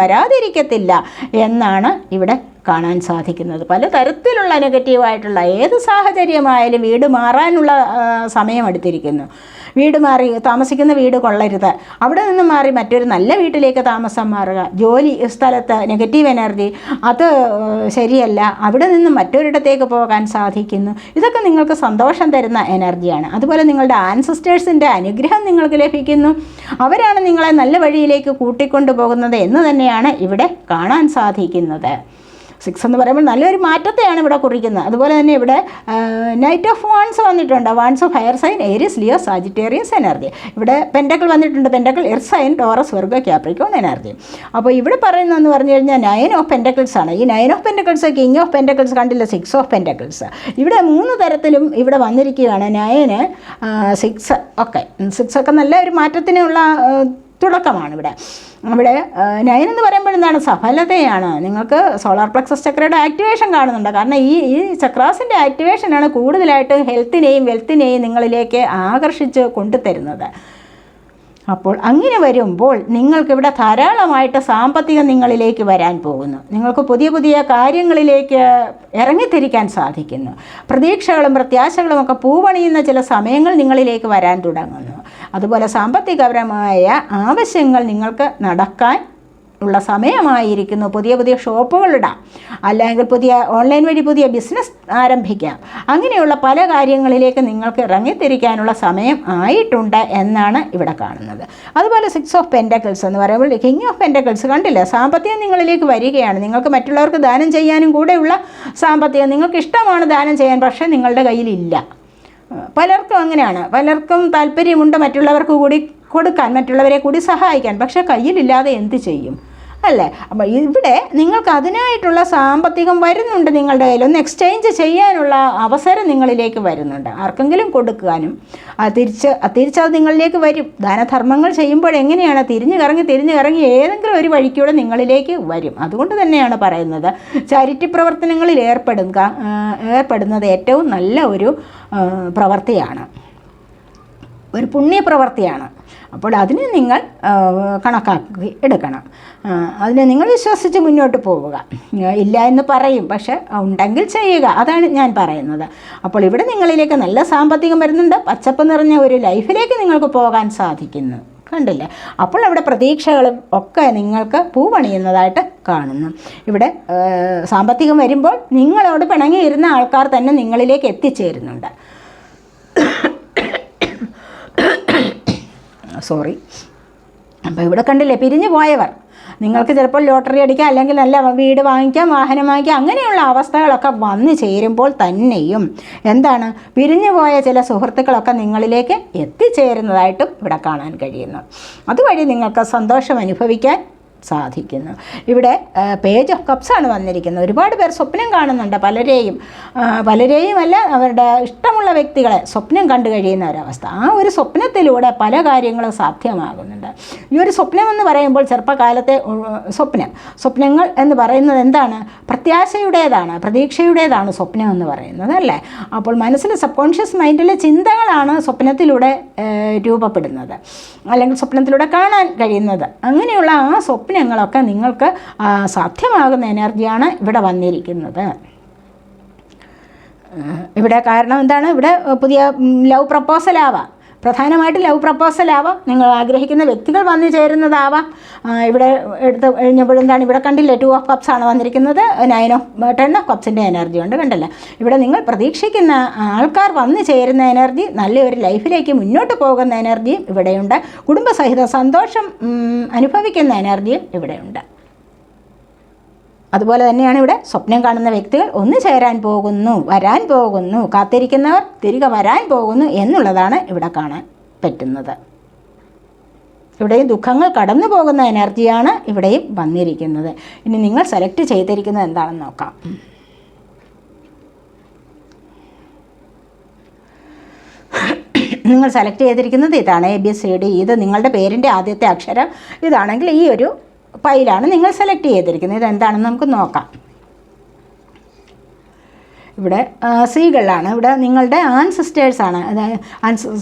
വരാതിരിക്കത്തില്ല എന്നാണ് ഇവിടെ കാണാൻ സാധിക്കുന്നത്. പലതരത്തിലുള്ള നെഗറ്റീവായിട്ടുള്ള ഏത് സാഹചര്യമായാലും വീട് മാറാനുള്ള സമയമെടുത്തിരിക്കുന്നു. വീട് മാറി താമസിക്കുന്ന വീട് കൊള്ളരുത്, അവിടെ നിന്ന് മാറി മറ്റൊരു നല്ല വീട്ടിലേക്ക് താമസം മാറുക. ജോലി സ്ഥലത്ത് നെഗറ്റീവ് എനർജി, അത് ശരിയല്ല, അവിടെ നിന്ന് മറ്റൊരിടത്തേക്ക് പോകാൻ സാധിക്കുന്നു. ഇതൊക്കെ നിങ്ങൾക്ക് സന്തോഷം തരുന്ന എനർജിയാണ്. അതുപോലെ നിങ്ങളുടെ ആൻസിസ്റ്റേഴ്സിൻ്റെ അനുഗ്രഹം നിങ്ങൾക്ക് ലഭിക്കുന്നു. അവരാണ് നിങ്ങളെ നല്ല വഴിയിലേക്ക് കൂട്ടിക്കൊണ്ടു പോകുന്നത് എന്ന് തന്നെയാണ് ഇവിടെ കാണാൻ സാധിക്കുന്നത്. 6 എന്ന് പറയുമ്പോൾ നല്ലൊരു മാറ്റത്തെയാണ് ഇവിടെ കുറിക്കുന്നത്. അതുപോലെ തന്നെ ഇവിടെ നൈറ്റ് ഓഫ് വാൺസ് വന്നിട്ടുണ്ട്. Wands of fire sign, Aries, Leo, Sagittarius energy. ഇവിടെ പെൻറ്റക്കിൾ വന്നിട്ടുണ്ട്. Pentacle earth sign, Taurus, Virgo, Capricorn energy. അപ്പോൾ ഇവിടെ പറയുന്നതെന്ന് പറഞ്ഞു കഴിഞ്ഞാൽ 9 ഓഫ് പെൻറ്റക്കിൾസ് ആണ്. ഈ 9 of pentacles, king of pentacles കണ്ടില്ല, 6 ഓഫ് പെൻറ്റക്കിൾസ്. ഇവിടെ 3 തരത്തിലും ഇവിടെ വന്നിരിക്കുകയാണ്. 9, 6 ഒക്കെ. 6 ഒക്കെ നല്ല ഒരു മാറ്റത്തിനുള്ള തുടക്കമാണ് ഇവിടെ. 9 എന്ന് പറയുമ്പോൾ എന്താണ്? സഫലതയാണ്. നിങ്ങൾക്ക് സോളാർ പ്ലക്സസ് ചക്രയുടെ ആക്ടിവേഷൻ കാണുന്നുണ്ട്. കാരണം ഈ ചക്രാസിൻ്റെ ആക്ടിവേഷനാണ് കൂടുതലായിട്ട് ഹെൽത്തിനെയും വെൽത്തിനെയും നിങ്ങളിലേക്ക് ആകർഷിച്ച് കൊണ്ടുതരുന്നത്. അപ്പോൾ അങ്ങനെ വരുമ്പോൾ നിങ്ങൾക്കിവിടെ ധാരാളമായിട്ട് സാമ്പത്തികം നിങ്ങളിലേക്ക് വരാൻ പോകുന്നു. നിങ്ങൾക്ക് പുതിയ പുതിയ കാര്യങ്ങളിലേക്ക് ഇറങ്ങിത്തിരിക്കാൻ സാധിക്കുന്നു. പ്രതീക്ഷകളും പ്രത്യാശകളും ഒക്കെ പൂവണിയുന്ന ചില സമയങ്ങൾ നിങ്ങളിലേക്ക് വരാൻ തുടങ്ങുന്നു. അതുപോലെ സാമ്പത്തികപരമായ ആവശ്യങ്ങൾ നിങ്ങൾക്ക് നടക്കാൻ ഉള്ള സമയമായിരിക്കുന്നു. പുതിയ പുതിയ ഷോപ്പുകളിടാം, അല്ലെങ്കിൽ പുതിയ ഓൺലൈൻ വഴി പുതിയ ബിസിനസ് ആരംഭിക്കാം. അങ്ങനെയുള്ള പല കാര്യങ്ങളിലേക്ക് നിങ്ങൾക്ക് ഇറങ്ങിത്തിരിക്കാനുള്ള സമയം ആയിട്ടുണ്ട് എന്നാണ് ഇവിടെ കാണുന്നത്. അതുപോലെ 6 ഓഫ് പെൻറ്റക്കിൾസ് എന്ന് പറയുമ്പോൾ കിങ് ഓഫ് പെൻറ്റക്കിൾസ് കണ്ടില്ല, സാമ്പത്തികം നിങ്ങളിലേക്ക് വരികയാണ്. നിങ്ങൾക്ക് മറ്റുള്ളവർക്ക് ദാനം ചെയ്യാനും കൂടെയുള്ള സാമ്പത്തികം നിങ്ങൾക്ക് ഇഷ്ടമാണ് ദാനം ചെയ്യാൻ, പക്ഷേ നിങ്ങളുടെ കയ്യിലില്ല. പലർക്കും അങ്ങനെയാണ്. പലർക്കും താല്പര്യമുണ്ട് മറ്റുള്ളവർക്ക് കൂടി കൊടുക്കാൻ, മറ്റുള്ളവരെ കൂടി സഹായിക്കാൻ, പക്ഷേ കയ്യിലില്ലാതെ എന്ത് ചെയ്യും അല്ലേ? അപ്പോൾ ഇവിടെ നിങ്ങൾക്ക് അതിനായിട്ടുള്ള സാമ്പത്തികം വരുന്നുണ്ട്. നിങ്ങളുടെ കയ്യിൽ ഒന്ന് എക്സ്ചേഞ്ച് ചെയ്യാനുള്ള അവസരം നിങ്ങളിലേക്ക് വരുന്നുണ്ട്. ആർക്കെങ്കിലും കൊടുക്കാനും തിരിച്ചത് നിങ്ങളിലേക്ക് വരും. ദാനധർമ്മങ്ങൾ ചെയ്യുമ്പോൾ എങ്ങനെയാണ്? തിരിഞ്ഞു കറങ്ങി ഏതെങ്കിലും ഒരു വഴിക്കൂടെ നിങ്ങളിലേക്ക് വരും. അതുകൊണ്ട് തന്നെയാണ് പറയുന്നത് ചാരിറ്റി പ്രവർത്തനങ്ങളിൽ ഏർപ്പെടുന്നത് ഏറ്റവും നല്ല ഒരു പ്രവൃത്തിയാണ്, ഒരു പുണ്യപ്രവൃത്തിയാണ്. അപ്പോൾ അതിനെ നിങ്ങൾ കണക്കാക്കി എടുക്കണം. അതിനെ നിങ്ങൾ വിശ്വസിച്ച് മുന്നോട്ട് പോവുക. ഇല്ല എന്ന് പറയും, പക്ഷെ ഉണ്ടെങ്കിൽ ചെയ്യുക. അതാണ് ഞാൻ പറയുന്നത്. അപ്പോൾ ഇവിടെ നിങ്ങളിലേക്ക് നല്ല സാമ്പത്തികം വരുന്നുണ്ട്. പച്ചപ്പ് നിറഞ്ഞ ഒരു ലൈഫിലേക്ക് നിങ്ങൾക്ക് പോകാൻ സാധിക്കുന്നു. കണ്ടില്ലേ? അപ്പോൾ അവിടെ പ്രതീക്ഷകളും ഒക്കെ നിങ്ങൾക്ക് പൂവണിയുന്നതായിട്ട് കാണുന്നു. ഇവിടെ സാമ്പത്തികം വരുമ്പോൾ നിങ്ങളോട് പിണങ്ങിയിരുന്ന ആൾക്കാർ തന്നെ നിങ്ങളിലേക്ക് എത്തിച്ചേരുന്നുണ്ട്. അപ്പോൾ ഇവിടെ കണ്ടില്ലേ, പിരിഞ്ഞു പോയവർ നിങ്ങൾക്ക് ചിലപ്പോൾ ലോട്ടറി അടിക്കാം, അല്ലെങ്കിൽ നല്ല വീട് വാങ്ങിക്കാം, വാഹനം വാങ്ങിക്കാം, അങ്ങനെയുള്ള അവസ്ഥകളൊക്കെ വന്നു ചേരുമ്പോൾ തന്നെയും എന്താണ്, പിരിഞ്ഞുപോയ ചില സുഹൃത്തുക്കളൊക്കെ നിങ്ങളിലേക്ക് എത്തിച്ചേരുന്നതായിട്ടും ഇവിടെ കാണാൻ കഴിയുന്നു. അതുവഴി നിങ്ങൾക്ക് സന്തോഷം അനുഭവിക്കാൻ സാധിക്കുന്നു. ഇവിടെ പേജ് ഓഫ് കപ്സ് ആണ് വന്നിരിക്കുന്നത്. ഒരുപാട് പേർ സ്വപ്നം കാണുന്നുണ്ട്, പലരെയും അല്ല, അവരുടെ ഇഷ്ടമുള്ള വ്യക്തികളെ സ്വപ്നം കണ്ടു കഴിയുന്ന ഒരവസ്ഥ. ആ ഒരു സ്വപ്നത്തിലൂടെ പല കാര്യങ്ങളും സാധ്യമാകുന്നുണ്ട്. ഈ ഒരു സ്വപ്നം എന്ന് പറയുമ്പോൾ ചെറുപ്പകാലത്തെ സ്വപ്നങ്ങൾ എന്ന് പറയുന്നത് എന്താണ്? പ്രത്യാശയുടേതാണ്, പ്രതീക്ഷയുടേതാണ് സ്വപ്നം എന്ന് പറയുന്നത്, അല്ലേ? അപ്പോൾ മനസ്സിൽ സബ് കോൺഷ്യസ് മൈൻഡിലെ ചിന്തകളാണ് സ്വപ്നത്തിലൂടെ രൂപപ്പെടുന്നത്, അല്ലെങ്കിൽ സ്വപ്നത്തിലൂടെ കാണാൻ കഴിയുന്നത്. അങ്ങനെയുള്ള ആ സ്വപ്നങ്ങളൊക്കെ നിങ്ങൾക്ക് സാധ്യമാകുന്ന എനർജിയാണ് ഇവിടെ വന്നിരിക്കുന്നത്. ഇവിടെ കാരണം എന്താണ്? ഇവിടെ പുതിയ ലവ് പ്രപ്പോസലാവാം, പ്രധാനമായിട്ട് ലവ് പ്രപ്പോസലാവാം, നിങ്ങൾ ആഗ്രഹിക്കുന്ന വ്യക്തികൾ വന്നു ചേരുന്നതാവാം. ഇവിടെ എടുത്ത് കഴിഞ്ഞപ്പോഴെന്താണ്, ഇവിടെ കണ്ടില്ലേ 2 ഓഫ് കപ്സ് ആണ് വന്നിരിക്കുന്നത്, 10 ഓഫ് കപ്സിൻ്റെ എനർജി ഉണ്ട്, കണ്ടല്ലേ? ഇവിടെ നിങ്ങൾ പ്രതീക്ഷിക്കുന്ന ആൾക്കാർ വന്നു ചേരുന്ന എനർജി, നല്ലൊരു ലൈഫിലേക്ക് മുന്നോട്ട് പോകുന്ന എനർജിയും ഇവിടെയുണ്ട്. കുടുംബസഹിത സന്തോഷം അനുഭവിക്കുന്ന എനർജിയും ഇവിടെയുണ്ട്. അതുപോലെ തന്നെയാണ് ഇവിടെ സ്വപ്നം കാണുന്ന വ്യക്തികൾ ഒന്നു ചേരാൻ പോകുന്നു, വരാൻ പോകുന്നു, കാത്തിരിക്കുന്നവർ തിരികെ വരാൻ പോകുന്നു എന്നുള്ളതാണ് ഇവിടെ കാണാൻ പറ്റുന്നത്. ഇവിടെയും ദുഃഖങ്ങൾ കടന്നു പോകുന്ന എനർജിയാണ് ഇവിടെയും വന്നിരിക്കുന്നത്. ഇനി നിങ്ങൾ സെലക്ട് ചെയ്തിരിക്കുന്നത് എന്താണെന്ന് നോക്കാം. നിങ്ങൾ സെലക്ട് ചെയ്തിരിക്കുന്നത് ഇതാണ്, ABCD. ഇത് നിങ്ങളുടെ പേരിൻ്റെ ആദ്യത്തെ അക്ഷരം ഇതാണെങ്കിൽ ഈ ഒരു പൈലാണ് നിങ്ങൾ സെലക്ട് ചെയ്തിരിക്കുന്നത്. ഇതെന്താണെന്ന് നമുക്ക് നോക്കാം. ഇവിടെ സീകളാണ്, ഇവിടെ നിങ്ങളുടെ ആൻസിസ്റ്റേഴ്സാണ്,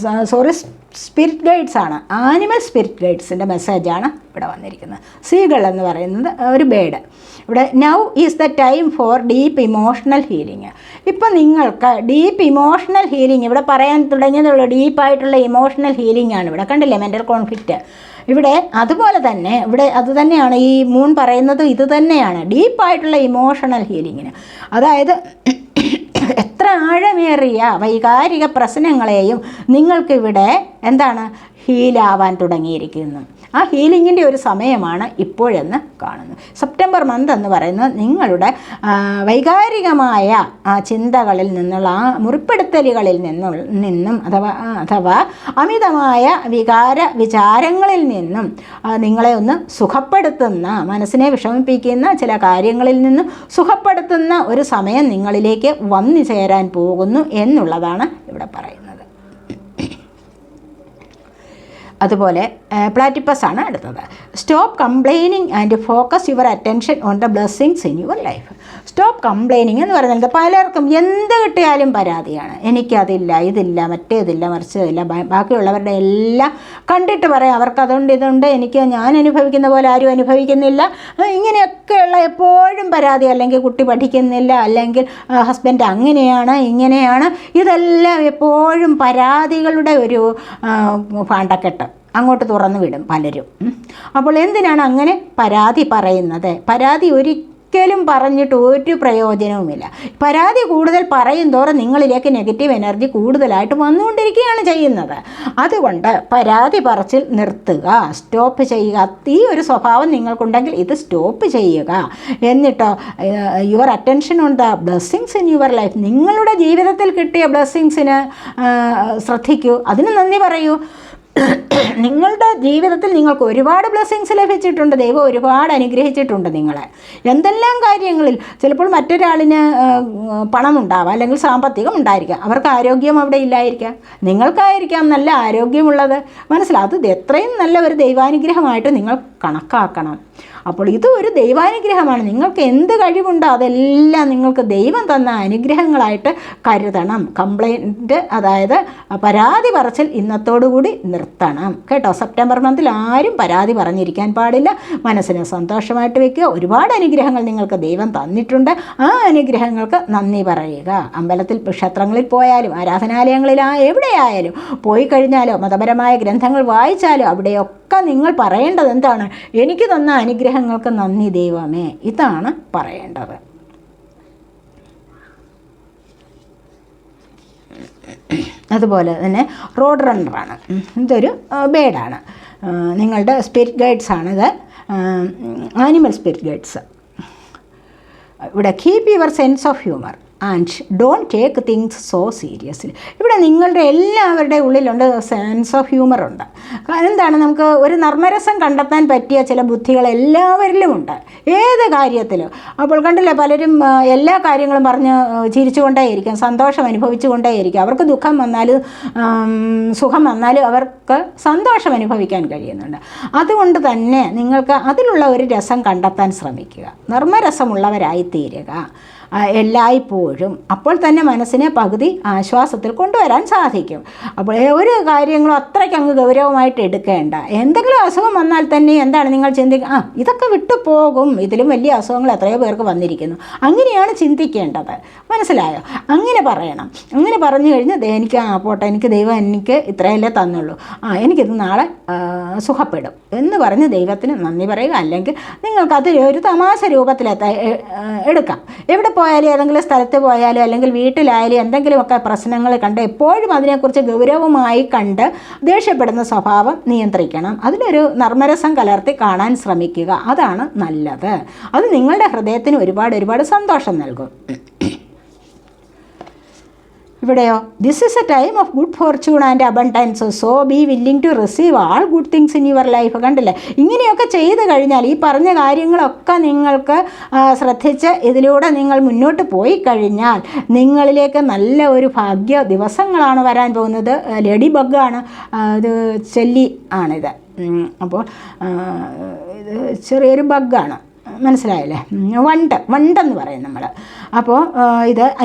സ്പിരിറ്റ് ഗൈഡ്സ് ആണ്, ആനിമൽ സ്പിരിറ്റ് ഗൈഡ്സിൻ്റെ മെസ്സേജാണ് ഇവിടെ വന്നിരിക്കുന്നത്. സീകൾ എന്ന് പറയുന്നത് ഒരു ബേഡ്. ഇവിടെ now is the time for deep emotional healing. ഇപ്പം നിങ്ങൾക്ക് ഡീപ്പ് ഇമോഷണൽ ഹീലിംഗ് ഇവിടെ പറയാൻ തുടങ്ങിയതുള്ളൂ. ഡീപ്പായിട്ടുള്ള ഇമോഷണൽ ഹീലിംഗ് ആണ് ഇവിടെ, കണ്ടില്ലേ? മെൻ്റൽ കോൺഫ്ലിക്റ്റ് ഇവിടെ. അതുപോലെ തന്നെ ഇവിടെ അതുതന്നെയാണ് ഈ മൂൺ പറയുന്നത്, ഇത് തന്നെയാണ് ഡീപ്പായിട്ടുള്ള ഇമോഷണൽ ഹീലിങ്ങിന്. അതായത് എത്ര ആഴമേറിയ വൈകാരിക പ്രശ്നങ്ങളെയും നിങ്ങൾക്കിവിടെ എന്താണ് ഹീലാവാൻ തുടങ്ങിയിരിക്കുന്നു. ആ ഹീലിങ്ങിൻ്റെ ഒരു സമയമാണ് ഇപ്പോഴെന്ന് കാണുന്നു. സെപ്റ്റംബർ മന്ത് എന്ന് പറയുന്നത് നിങ്ങളുടെ വൈകാരികമായ ചിന്തകളിൽ നിന്നുള്ള ആ മുറിപ്പെടുത്തലുകളിൽ നിന്നും അഥവാ അമിതമായ വിചാരങ്ങളിൽ നിന്നും നിങ്ങളെ ഒന്ന് സുഖപ്പെടുത്തുന്ന, മനസ്സിനെ വിഷമിപ്പിക്കുന്ന ചില കാര്യങ്ങളിൽ നിന്നും സുഖപ്പെടുത്തുന്ന ഒരു സമയം നിങ്ങളിലേക്ക് വന്നു ചേരാൻ പോകുന്നു എന്നുള്ളതാണ് ഇവിടെ പറയുന്നത്. അതുപോലെ പ്ലാറ്റിപ്പസ് ആണ് അടുത്തത്. Stop complaining and focus your attention on the blessings in your life. Stop complaining എന്ന് പറയുന്നത് പലർക്കും എന്ത് കിട്ടിയാലും പരാതിയാണ്. എനിക്കതില്ല, ഇതില്ല, മറ്റേതില്ല, മറിച്ചതില്ല, ബാക്കിയുള്ളവരുടെ എല്ലാം കണ്ടിട്ട് പറയാം അവർക്ക് അതുകൊണ്ട് ഇതുണ്ട്, ഞാൻ അനുഭവിക്കുന്ന പോലെ ആരും അനുഭവിക്കുന്നില്ല, ഇങ്ങനെയൊക്കെയുള്ള എപ്പോഴും പരാതി. അല്ലെങ്കിൽ കുട്ടി പഠിക്കുന്നില്ല, അല്ലെങ്കിൽ ഹസ്ബൻഡ് അങ്ങനെയാണ് ഇങ്ങനെയാണ്, ഇതെല്ലാം എപ്പോഴും പരാതികളുടെ ഒരു പാണ്ടക്കെട്ട് അങ്ങോട്ട് തുറന്നു വിടും പലരും. അപ്പോൾ എന്തിനാണ് അങ്ങനെ പരാതി പറയുന്നത്? പരാതി ഒരിക്കലും പറഞ്ഞിട്ട് ഒരു പ്രയോജനവുമില്ല. പരാതി കൂടുതൽ പറയും തോറും നിങ്ങളിലേക്ക് നെഗറ്റീവ് എനർജി കൂടുതലായിട്ട് വന്നുകൊണ്ടിരിക്കുകയാണ് ചെയ്യുന്നത്. അതുകൊണ്ട് പരാതി പറച്ചിൽ നിർത്തുക, സ്റ്റോപ്പ് ചെയ്യുക. ഈ ഒരു സ്വഭാവം നിങ്ങൾക്കുണ്ടെങ്കിൽ ഇത് സ്റ്റോപ്പ് ചെയ്യുക. എന്നിട്ടോ your attention on the blessings in your life. നിങ്ങളുടെ ജീവിതത്തിൽ കിട്ടിയ ബ്ലെസ്സിങ്സിന് ശ്രദ്ധിക്കൂ, അതിന് നന്ദി പറയൂ. നിങ്ങളുടെ ജീവിതത്തിൽ നിങ്ങൾക്ക് ഒരുപാട് ബ്ലെസ്സിങ്സ് ലഭിച്ചിട്ടുണ്ട്, ദൈവം ഒരുപാട് അനുഗ്രഹിച്ചിട്ടുണ്ട് നിങ്ങളെ. എന്തെല്ലാം കാര്യങ്ങളിൽ ചിലപ്പോൾ മറ്റൊരാളിന് പണമുണ്ടാവാം, അല്ലെങ്കിൽ സാമ്പത്തികം ഉണ്ടായിരിക്കാം, അവർക്ക് ആരോഗ്യം അവിടെ ഇല്ലായിരിക്കാം, നിങ്ങൾക്കായിരിക്കാം നല്ല ആരോഗ്യമുള്ളത്. മനസ്സിലാവും, അത് എത്രയും നല്ല ഒരു ദൈവാനുഗ്രഹമായിട്ട് നിങ്ങൾ കണക്കാക്കണം. അപ്പോൾ ഇത് ഒരു ദൈവാനുഗ്രഹമാണ്. നിങ്ങൾക്ക് എന്ത് കഴിവുണ്ടോ അതെല്ലാം നിങ്ങൾക്ക് ദൈവം തന്ന അനുഗ്രഹങ്ങളായിട്ട് കരുതണം. കംപ്ലൈൻറ്റ്, അതായത് പരാതി പറച്ചിൽ ഇന്നത്തോടുകൂടി നിർത്തണം കേട്ടോ. സെപ്റ്റംബർ മന്തിൽ ആരും പരാതി പറഞ്ഞിരിക്കാൻ പാടില്ല. മനസ്സിനെ സന്തോഷമായിട്ട് വെക്കുക. ഒരുപാട് അനുഗ്രഹങ്ങൾ നിങ്ങൾക്ക് ദൈവം തന്നിട്ടുണ്ട്. ആ അനുഗ്രഹങ്ങൾക്ക് നന്ദി പറയുക. അമ്പലത്തിൽ, ക്ഷേത്രങ്ങളിൽ പോയാലും, എവിടെയായാലും പോയി കഴിഞ്ഞാലോ, മതപരമായ ഗ്രന്ഥങ്ങൾ വായിച്ചാലോ, അവിടെയൊക്കെ നിങ്ങൾ പറയേണ്ടത് എന്താണ്? എനിക്ക് തന്ന അനുഗ്രഹങ്ങൾക്ക് നന്ദി ദൈവമേ, ഇതാണ് പറയേണ്ടത്. അതുപോലെ തന്നെ റോഡ് റണ്ണറാണ്, ഇതൊരു ബേഡാണ്. നിങ്ങളുടെ സ്പിരിറ്റ് ഗൈഡ്സാണിത്, ആനിമൽ സ്പിരിറ്റ് ഗൈഡ്സ്. ഇവിടെ keep your sense of humour and don't take things so seriously. ഇവിടെ നിങ്ങളുടെ എല്ലാവരുടെ ഉള്ളിലുണ്ട് സെൻസ് ഓഫ് ഹ്യൂമറുണ്ട്. കാരണം എന്താണ്, നമുക്ക് ഒരു നർമ്മരസം കണ്ടെത്താൻ പറ്റിയ ചില ബുദ്ധികൾ എല്ലാവരിലുമുണ്ട്, ഏത് കാര്യത്തിലും. അപ്പോൾ കണ്ടില്ലേ, പലരും എല്ലാ കാര്യങ്ങളും പറഞ്ഞ് ചിരിച്ചുകൊണ്ടേയിരിക്കും, സന്തോഷം അനുഭവിച്ചുകൊണ്ടേയിരിക്കും. അവർക്ക് ദുഃഖം വന്നാലും സുഖം വന്നാലും അവർക്ക് സന്തോഷം അനുഭവിക്കാൻ കഴിയുന്നുണ്ട്. അതുകൊണ്ട് തന്നെ നിങ്ങൾക്ക് അതിലുള്ള ഒരു രസം കണ്ടെത്താൻ ശ്രമിക്കുക, നർമ്മരസമുള്ളവരായിത്തീരുക എല്ലായ്പ്പോഴും. അപ്പോൾ തന്നെ മനസ്സിനെ പകുതി ആശ്വാസത്തിൽ കൊണ്ടുവരാൻ സാധിക്കും. അപ്പോൾ ഒരു കാര്യങ്ങളും അത്രയ്ക്ക് അങ്ങ് ഗൗരവമായിട്ട് എടുക്കേണ്ട. എന്തെങ്കിലും അസുഖം വന്നാൽ തന്നെ എന്താണ് നിങ്ങൾ ചിന്തിക്കുക, ഇതൊക്കെ വിട്ടു പോകും, ഇതിലും വലിയ അസുഖങ്ങൾ എത്രയോ പേർക്ക് വന്നിരിക്കുന്നു. അങ്ങനെയാണ് ചിന്തിക്കേണ്ടത്, മനസ്സിലായോ? അങ്ങനെ പറയണം. അങ്ങനെ പറഞ്ഞു കഴിഞ്ഞാൽ എനിക്ക് പോട്ടെ, എനിക്ക് ദൈവം എനിക്ക് ഇത്രയല്ലേ തന്നുള്ളൂ, എനിക്കിത് നാളെ സുഖപ്പെടും എന്ന് പറഞ്ഞ് ദൈവത്തിന് നന്ദി പറയുക. അല്ലെങ്കിൽ നിങ്ങൾക്കത് ഒരു തമാശ രൂപത്തിൽ എടുക്കാം. എവിടെ പോയാലും, ഏതെങ്കിലും സ്ഥലത്ത് പോയാലും അല്ലെങ്കിൽ വീട്ടിലായാലും എന്തെങ്കിലുമൊക്കെ പ്രശ്നങ്ങൾ കണ്ട് എപ്പോഴും അതിനെക്കുറിച്ച് ഗൗരവമായി കണ്ട് ദേഷ്യപ്പെടുന്ന സ്വഭാവം നിയന്ത്രിക്കണം. അതിനൊരു നർമ്മരസം കലർത്തി കാണാൻ ശ്രമിക്കുക, അതാണ് നല്ലത്. അത് നിങ്ങളുടെ ഹൃദയത്തിന് ഒരുപാട് സന്തോഷം നൽകും. ഇവിടെയോ, this is a time of good fortune and abundance, so be willing to receive all good things in your life. കണ്ടില്ലേ, ഇങ്ങനെയൊക്കെ ചെയ്ത് കഴിഞ്ഞാൽ, ഈ പറഞ്ഞ കാര്യങ്ങളൊക്കെ നിങ്ങൾക്ക് ശ്രദ്ധിച്ച് ഇതിലൂടെ നിങ്ങൾ മുന്നോട്ട് പോയി കഴിഞ്ഞാൽ നിങ്ങളിലേക്ക് നല്ല ഒരു ഭാഗ്യ ദിവസങ്ങളാണ് വരാൻ പോകുന്നത്. ലേഡി ബഗ്ഗാണ് ഇത്, ചെല്ലി ആണിത്. അപ്പോൾ ഇത് ചെറിയൊരു ബഗ്ഗാണ്, മനസ്സിലായില്ലേ? വണ്ടെന്ന് പറയും നമ്മൾ. അപ്പോൾ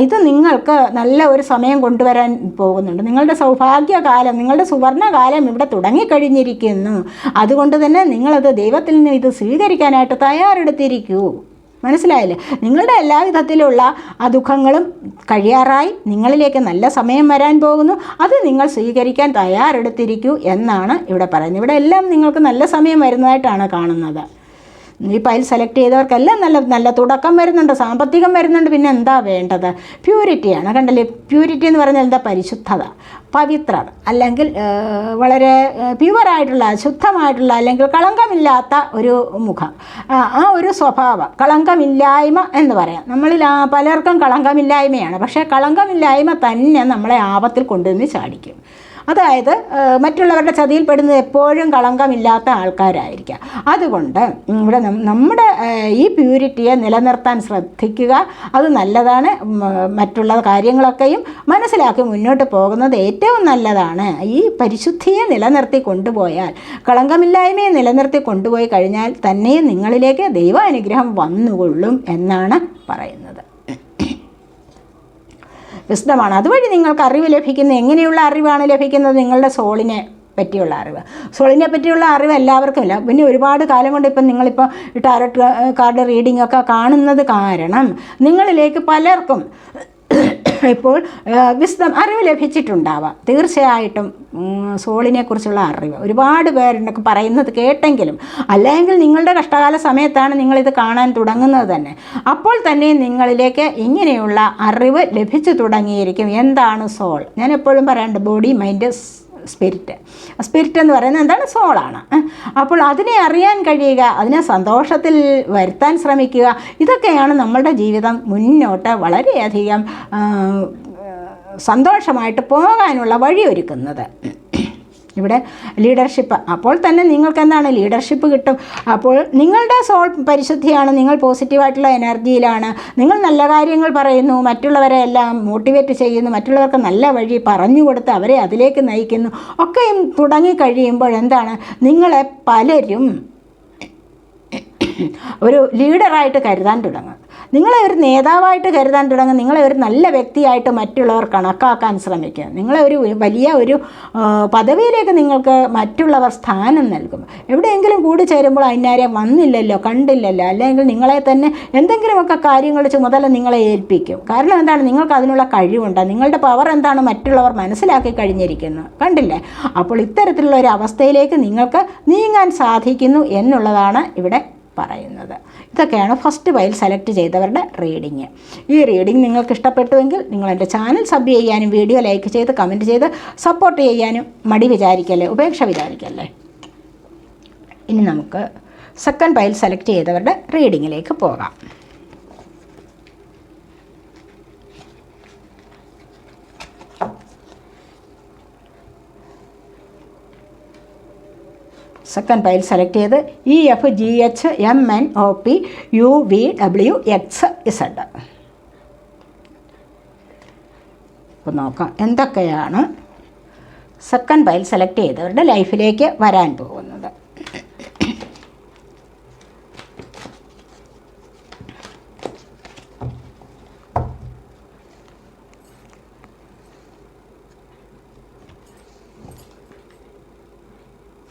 ഇത് നിങ്ങൾക്ക് നല്ല ഒരു സമയം കൊണ്ടുവരാൻ പോകുന്നുണ്ട്. നിങ്ങളുടെ സൗഭാഗ്യകാലം, നിങ്ങളുടെ സുവർണകാലം ഇവിടെ തുടങ്ങിക്കഴിഞ്ഞിരിക്കുന്നു. അതുകൊണ്ട് തന്നെ നിങ്ങളത് ദൈവത്തിൽ നിന്ന് ഇത് സ്വീകരിക്കാനായിട്ട് തയ്യാറെടുത്തിരിക്കൂ, മനസ്സിലായില്ലേ? നിങ്ങളുടെ എല്ലാവിധത്തിലുള്ള ദുഃഖങ്ങളും കഴിയാറായി, നിങ്ങളിലേക്ക് നല്ല സമയം വരാൻ പോകുന്നു. അത് നിങ്ങൾ സ്വീകരിക്കാൻ തയ്യാറെടുത്തിരിക്കൂ എന്നാണ് ഇവിടെ പറയുന്നത്. ഇവിടെ എല്ലാം നിങ്ങൾക്ക് നല്ല സമയം വരുന്നതായിട്ടാണ് കാണുന്നത്. ഈ ഫയൽ സെലക്ട് ചെയ്തവർക്കെല്ലാം നല്ല തുടക്കം വരുന്നുണ്ട്, സാമ്പത്തികം വരുന്നുണ്ട്. പിന്നെ എന്താ വേണ്ടത്? പ്യൂരിറ്റിയാണ്. കണ്ടല്ലേ, പ്യൂരിറ്റി എന്ന് പറഞ്ഞാൽ എന്താ? പരിശുദ്ധത, പവിത്രത, അല്ലെങ്കിൽ വളരെ പ്യുവറായിട്ടുള്ള, ശുദ്ധമായിട്ടുള്ള, അല്ലെങ്കിൽ കളങ്കമില്ലാത്ത ഒരു മുഖം, ആ ഒരു സ്വഭാവം. കളങ്കമില്ലായ്മ എന്ന് പറയാം. നമ്മളിൽ പലർക്കും കളങ്കമില്ലായ്മയാണ്, പക്ഷേ കളങ്കമില്ലായ്മ തന്നെ നമ്മളെ ആപത്തിൽ കൊണ്ടുവന്ന് ചാടിക്കും. അതായത് മറ്റുള്ളവരുടെ ചതിയിൽപ്പെടുന്നത് എപ്പോഴും കളങ്കമില്ലാത്ത ആൾക്കാരായിരിക്കാം. അതുകൊണ്ട് ഇവിടെ നമ്മുടെ ഈ പ്യൂരിറ്റിയെ നിലനിർത്താൻ ശ്രദ്ധിക്കുക, അത് നല്ലതാണ്. മറ്റുള്ള കാര്യങ്ങളൊക്കെയും മനസ്സിലാക്കി മുന്നോട്ട് പോകുന്നത് ഏറ്റവും നല്ലതാണ്. ഈ പരിശുദ്ധിയെ നിലനിർത്തി കൊണ്ടുപോയാൽ, കളങ്കമില്ലായ്മയെ നിലനിർത്തി കൊണ്ടുപോയി കഴിഞ്ഞാൽ തന്നെ നിങ്ങളിലേക്ക് ദൈവാനുഗ്രഹം വന്നുകൊള്ളും എന്നാണ് പറയുന്നത്. വിശദമാണ്. അതുവഴി നിങ്ങൾക്ക് അറിവ് ലഭിക്കുന്നത്. എങ്ങനെയുള്ള അറിവാണ് ലഭിക്കുന്നത്? നിങ്ങളുടെ സോളിനെ പറ്റിയുള്ള അറിവ്. സോളിനെ പറ്റിയുള്ള അറിവ് എല്ലാവർക്കും ഇല്ല. പിന്നെ ഒരുപാട് കാലം കൊണ്ട് ഇപ്പം നിങ്ങളിപ്പോൾ ടാരോട്ട് കാർഡ് റീഡിംഗ് ഒക്കെ കാണുന്നത് കാരണം നിങ്ങളിലേക്ക് പലർക്കും ഇപ്പോൾ അറിവ് ലഭിച്ചിട്ടുണ്ടാവാം. തീർച്ചയായിട്ടും സോളിനെക്കുറിച്ചുള്ള അറിവ് ഒരുപാട് പേരുണ്ടൊക്കെ പറയുന്നത് കേട്ടെങ്കിലും, അല്ലെങ്കിൽ നിങ്ങളുടെ കഷ്ടകാല സമയത്താണ് നിങ്ങളിത് കാണാൻ തുടങ്ങുന്നത് തന്നെ. അപ്പോൾ തന്നെ നിങ്ങളിലേക്ക് ഇങ്ങനെയുള്ള അറിവ് ലഭിച്ചു തുടങ്ങിയിരിക്കും. എന്താണ് സോൾ? ഞാൻ എപ്പോഴും പറയാറുണ്ട്, ബോഡി, മൈൻഡ്, സ്പിരിറ്റ് എന്ന് പറയുന്നത് എന്താണ്? സോളാണ്. അപ്പോൾ അതിനെ അറിയാൻ കഴിയുക, അതിനെ സന്തോഷത്തിൽ വരുത്താൻ ശ്രമിക്കുക. ഇതൊക്കെയാണ് നമ്മളുടെ ജീവിതം മുന്നോട്ട് വളരെയധികം സന്തോഷമായിട്ട് പോകാനുള്ള വഴിയൊരുക്കുന്നത്. ഇവിടെ ലീഡർഷിപ്പ്. അപ്പോൾ തന്നെ നിങ്ങൾക്ക് എന്താണ്? ലീഡർഷിപ്പ് കിട്ടും. അപ്പോൾ നിങ്ങളുടെ സോൾ പരിശുദ്ധിയാണ്, നിങ്ങൾ പോസിറ്റീവായിട്ടുള്ള എനർജിയിലാണ്, നിങ്ങൾ നല്ല കാര്യങ്ങൾ പറയുന്നു, മറ്റുള്ളവരെ എല്ലാം മോട്ടിവേറ്റ് ചെയ്യുന്നു, മറ്റുള്ളവർക്ക് നല്ല വഴി പറഞ്ഞു കൊടുത്ത് അവരെ അതിലേക്ക് നയിക്കുന്നു. ഒക്കെയും തുടങ്ങിക്കഴിയുമ്പോൾ എന്താണ്? നിങ്ങളെ പലരും ഒരു ലീഡറായിട്ട് കരുതാൻ തുടങ്ങും, നിങ്ങളെ ഒരു നേതാവായിട്ട് കരുതാൻ തുടങ്ങും, നിങ്ങളെ ഒരു നല്ല വ്യക്തിയായിട്ട് മറ്റുള്ളവർ കണക്കാക്കാൻ ശ്രമിക്കും, നിങ്ങളെ ഒരു വലിയ ഒരു പദവിയിലേക്ക് നിങ്ങൾക്ക് മറ്റുള്ളവർ സ്ഥാനം നൽകും. എവിടെയെങ്കിലും കൂടി ചേരുമ്പോൾ അതിനാരെയും വന്നില്ലല്ലോ, കണ്ടില്ലല്ലോ, അല്ലെങ്കിൽ നിങ്ങളെ തന്നെ എന്തെങ്കിലുമൊക്കെ കാര്യങ്ങളുടെ ചുമതല നിങ്ങളെ ഏൽപ്പിക്കും. കാരണം എന്താണ്? നിങ്ങൾക്ക് അതിനുള്ള കഴിവുണ്ട്, നിങ്ങളുടെ പവർ എന്താണ് മറ്റുള്ളവർ മനസ്സിലാക്കി കഴിഞ്ഞിരിക്കുന്നു. കണ്ടില്ലേ? അപ്പോൾ ഇത്തരത്തിലുള്ള ഒരു അവസ്ഥയിലേക്ക് നിങ്ങൾക്ക് നീങ്ങാൻ സാധിക്കുന്നു എന്നുള്ളതാണ് ഇവിടെ പറയുന്നത്. ഇതൊക്കെയാണ് ഫസ്റ്റ് ഫയൽ സെലക്ട് ചെയ്തവരുടെ റീഡിങ്. ഈ റീഡിങ് നിങ്ങൾക്ക് ഇഷ്ടപ്പെട്ടുവെങ്കിൽ നിങ്ങൾ എൻ്റെ ചാനൽ സബ് ചെയ്യാനും വീഡിയോ ലൈക്ക് ചെയ്ത് കമൻറ്റ് ചെയ്ത് സപ്പോർട്ട് ചെയ്യാനും മടി വിചാരിക്കല്ലേ, ഉപേക്ഷ വിചാരിക്കല്ലേ. ഇനി നമുക്ക് സെക്കൻഡ് പൈൽ സെലക്ട് ചെയ്തവരുടെ റീഡിങ്ങിലേക്ക് പോകാം. സെക്കൻഡ് പൈൽ സെലക്ട് ചെയ്ത് EFGHMNOPUVWXZ. അപ്പോൾ നോക്കാം എന്തൊക്കെയാണ് സെക്കൻഡ് പൈൽ സെലക്ട് ചെയ്തവരുടെ ലൈഫിലേക്ക് വരാൻ പോകുന്നത്.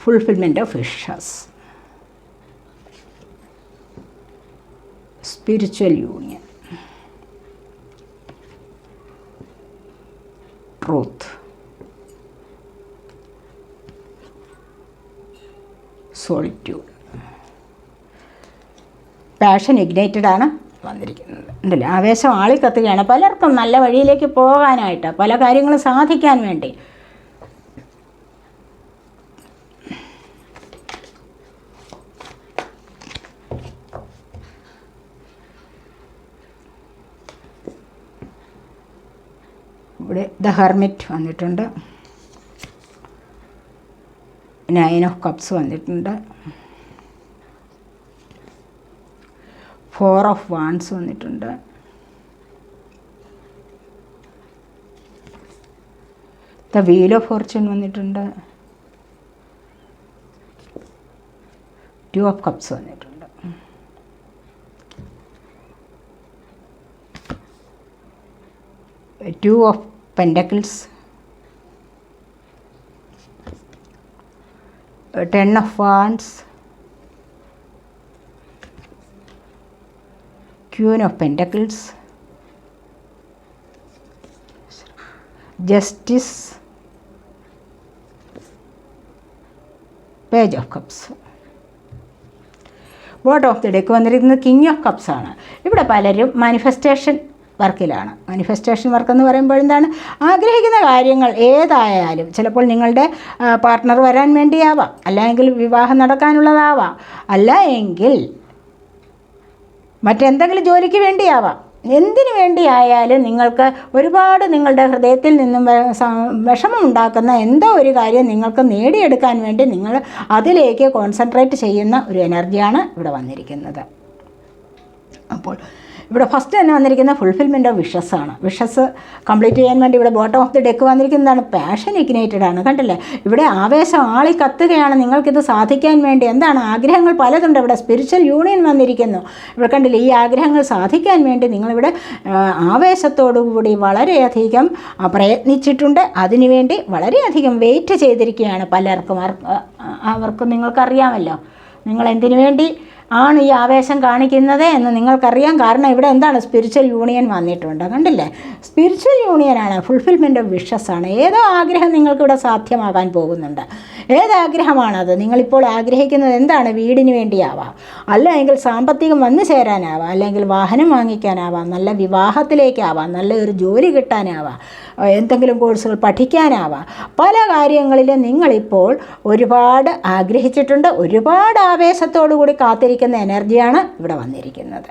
Fulfillment of wishes, spiritual union, truth, solitude. Passion ignited ആണ് വന്നിരിക്കുന്നത്. ഉണ്ടല്ലേ, ആവേശം ആളിക്കത്തുകയാണ്. പലർക്കും നല്ല വഴിയിലേക്ക് പോകാനായിട്ട്, പല കാര്യങ്ങളും സാധിക്കാൻ വേണ്ടി. ഇവിടെ ദ ഹെർമിറ്റ് വന്നിട്ടുണ്ട്, 9 ഓഫ് കപ്സ് വന്നിട്ടുണ്ട്, 4 ഓഫ് വാൻഡ്സ് വന്നിട്ടുണ്ട്, ദ വീൽ ഓഫ് ഫോർച്യൂൺ വന്നിട്ടുണ്ട്, 2 ഓഫ് കപ്സ് വന്നിട്ടുണ്ട്, 2 of Pentacles, 10 of Wands, Queen of Pentacles, Justice, Page of Cups. Bottom of the deck വന്നിരിക്കുന്നത് കിങ് ഓഫ് കപ്സ് ആണ്. ഇവിടെ പലരും മാനിഫെസ്റ്റേഷൻ വർക്കിലാണ്. മാനിഫെസ്റ്റേഷൻ വർക്ക് എന്ന് പറയുമ്പോൾ എന്താണ്, ആഗ്രഹിക്കുന്ന കാര്യങ്ങൾ ഏതായാലും, ചിലപ്പോൾ നിങ്ങളുടെ പാർട്ട്ണർ വരാൻ വേണ്ടിയാവാം, അല്ലെങ്കിൽ വിവാഹം നടക്കാനുള്ളതാവാം, അല്ല എങ്കിൽ മറ്റെന്തെങ്കിലും ജോലിക്ക് വേണ്ടിയാവാം. എന്തിനു വേണ്ടിയായാലും നിങ്ങൾക്ക് ഒരുപാട് നിങ്ങളുടെ ഹൃദയത്തിൽ നിന്നും വിഷമമുണ്ടാക്കുന്ന എന്തോ ഒരു കാര്യം നിങ്ങൾക്ക് നേടിയെടുക്കാൻ വേണ്ടി നിങ്ങൾ അതിലേക്ക് കോൺസെൻട്രേറ്റ് ചെയ്യുന്ന ഒരു എനർജിയാണ് ഇവിടെ വന്നിരിക്കുന്നത്. അപ്പോൾ ഇവിടെ ഫസ്റ്റ് തന്നെ വന്നിരിക്കുന്ന ഫുൾഫിൽമെൻറ്റ് ഓഫ് വിഷസ് ആണ്. വിഷസ് കംപ്ലീറ്റ് ചെയ്യാൻ വേണ്ടി ഇവിടെ ബോട്ടം ഓഫ് ദി ഡെക്ക് വന്നിരിക്കുന്നതാണ്, പാഷൻ ഇഗ്നൈറ്റഡ് ആണ്. കണ്ടില്ലേ, ഇവിടെ ആവേശം ആളി കത്തുകയാണ്. നിങ്ങൾക്കിത് സാധിക്കാൻ വേണ്ടി എന്താണ്, ആഗ്രഹങ്ങൾ പലതുണ്ട്. ഇവിടെ സ്പിരിച്വൽ യൂണിയൻ വന്നിരിക്കുന്നു. ഇവിടെ കണ്ടില്ലേ, ഈ ആഗ്രഹങ്ങൾ സാധിക്കാൻ വേണ്ടി നിങ്ങളിവിടെ ആവേശത്തോടുകൂടി വളരെയധികം പ്രയത്നിച്ചിട്ടുണ്ട്. അതിനുവേണ്ടി വളരെയധികം വെയിറ്റ് ചെയ്തിരിക്കുകയാണ് പലർക്കും. അവർക്ക് നിങ്ങൾക്കറിയാമല്ലോ നിങ്ങൾ എന്തിനു വേണ്ടി ആണ് ഈ ആവേശം കാണിക്കുന്നത് എന്ന് നിങ്ങൾക്കറിയാം. കാരണം ഇവിടെ എന്താണ്, സ്പിരിച്വൽ യൂണിയൻ വന്നിട്ടുണ്ട്. കണ്ടില്ലേ, സ്പിരിച്വൽ യൂണിയനാണ്, ഫുൾഫിൽമെൻറ്റ് ഓഫ് വിഷസ് ആണ്. ഏതോ ആഗ്രഹം നിങ്ങൾക്കിവിടെ സാധ്യമാകാൻ പോകുന്നുണ്ട്. ഏതാഗ്രഹമാണത്? നിങ്ങളിപ്പോൾ ആഗ്രഹിക്കുന്നത് എന്താണ്? വീടിന് വേണ്ടിയാവാം, അല്ലെങ്കിൽ സാമ്പത്തികം വന്നു ചേരാനാവാം, അല്ലെങ്കിൽ വാഹനം വാങ്ങിക്കാനാവാം, നല്ല വിവാഹത്തിലേക്കാവാം, നല്ല ഒരു ജോലി കിട്ടാനാവാം, എന്തെങ്കിലും കോഴ്സുകൾ പഠിക്കാനാവാം. പല കാര്യങ്ങളിലും നിങ്ങളിപ്പോൾ ഒരുപാട് ആഗ്രഹിച്ചിട്ടുണ്ട്. ഒരുപാട് ആവേശത്തോടു കൂടി കാത്തിരിക്കുന്ന എനർജിയാണ് ഇവിടെ വന്നിരിക്കുന്നത്.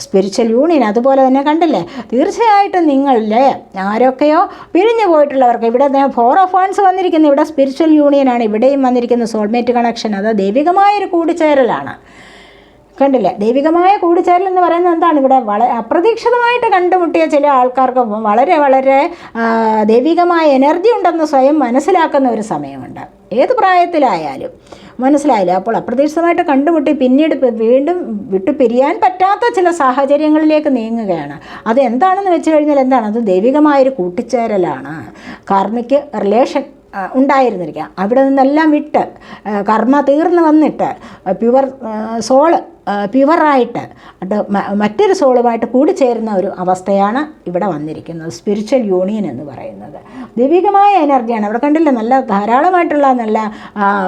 സ്പിരിച്വൽ യൂണിയൻ അതുപോലെ തന്നെ കണ്ടില്ലേ, തീർച്ചയായിട്ടും നിങ്ങളിലെ ആരൊക്കെയോ പിരിഞ്ഞു പോയിട്ടുള്ളവർക്ക് ഇവിടെ 4 ഓഫ് വാൻഡ്സ് വന്നിരിക്കുന്നത്. ഇവിടെ സ്പിരിച്വൽ യൂണിയനാണ്. ഇവിടെയും വന്നിരിക്കുന്ന സോൾമേറ്റ് കണക്ഷൻ, അത് ദൈവികമായൊരു കൂടിച്ചേരലാണ്. കണ്ടില്ലേ, ദൈവികമായ കൂടിച്ചേരൽ എന്ന് പറയുന്നത് എന്താണ്, ഇവിടെ വളരെ അപ്രതീക്ഷിതമായിട്ട് കണ്ടുമുട്ടിയ ചില ആൾക്കാർക്ക് വളരെ വളരെ ദൈവികമായ എനർജി ഉണ്ടെന്ന് സ്വയം മനസ്സിലാക്കുന്ന ഒരു സമയമുണ്ട്. ഏത് പ്രായത്തിലായാലും മനസ്സിലായില്ല. അപ്പോൾ അപ്രതീക്ഷിതമായിട്ട് കണ്ടുമുട്ടി പിന്നീട് വീണ്ടും വിട്ടു പിരിയാൻ പറ്റാത്ത ചില സാഹചര്യങ്ങളിലേക്ക് നീങ്ങുകയാണ്. അത് എന്താണെന്ന് വെച്ച് കഴിഞ്ഞാൽ എന്താണ്, അത് ദൈവികമായൊരു കൂട്ടിച്ചേരലാണ്. കാർമിക് റിലേഷൻ ഉണ്ടായിരുന്നിരിക്കാം, അവിടെ നിന്നെല്ലാം വിട്ട് കർമ്മ തീർന്ന് വന്നിട്ട് പ്യുവർ സോള് പ്യുവറായിട്ട് മറ്റൊരു സോളുമായിട്ട് കൂടിച്ചേരുന്ന ഒരു അവസ്ഥയാണ് ഇവിടെ വന്നിരിക്കുന്നത്. സ്പിരിച്വൽ യൂണിയൻ എന്ന് പറയുന്നത് ദൈവികമായ എനർജിയാണ്. അവിടെ കണ്ടില്ല, നല്ല ധാരാളമായിട്ടുള്ള നല്ല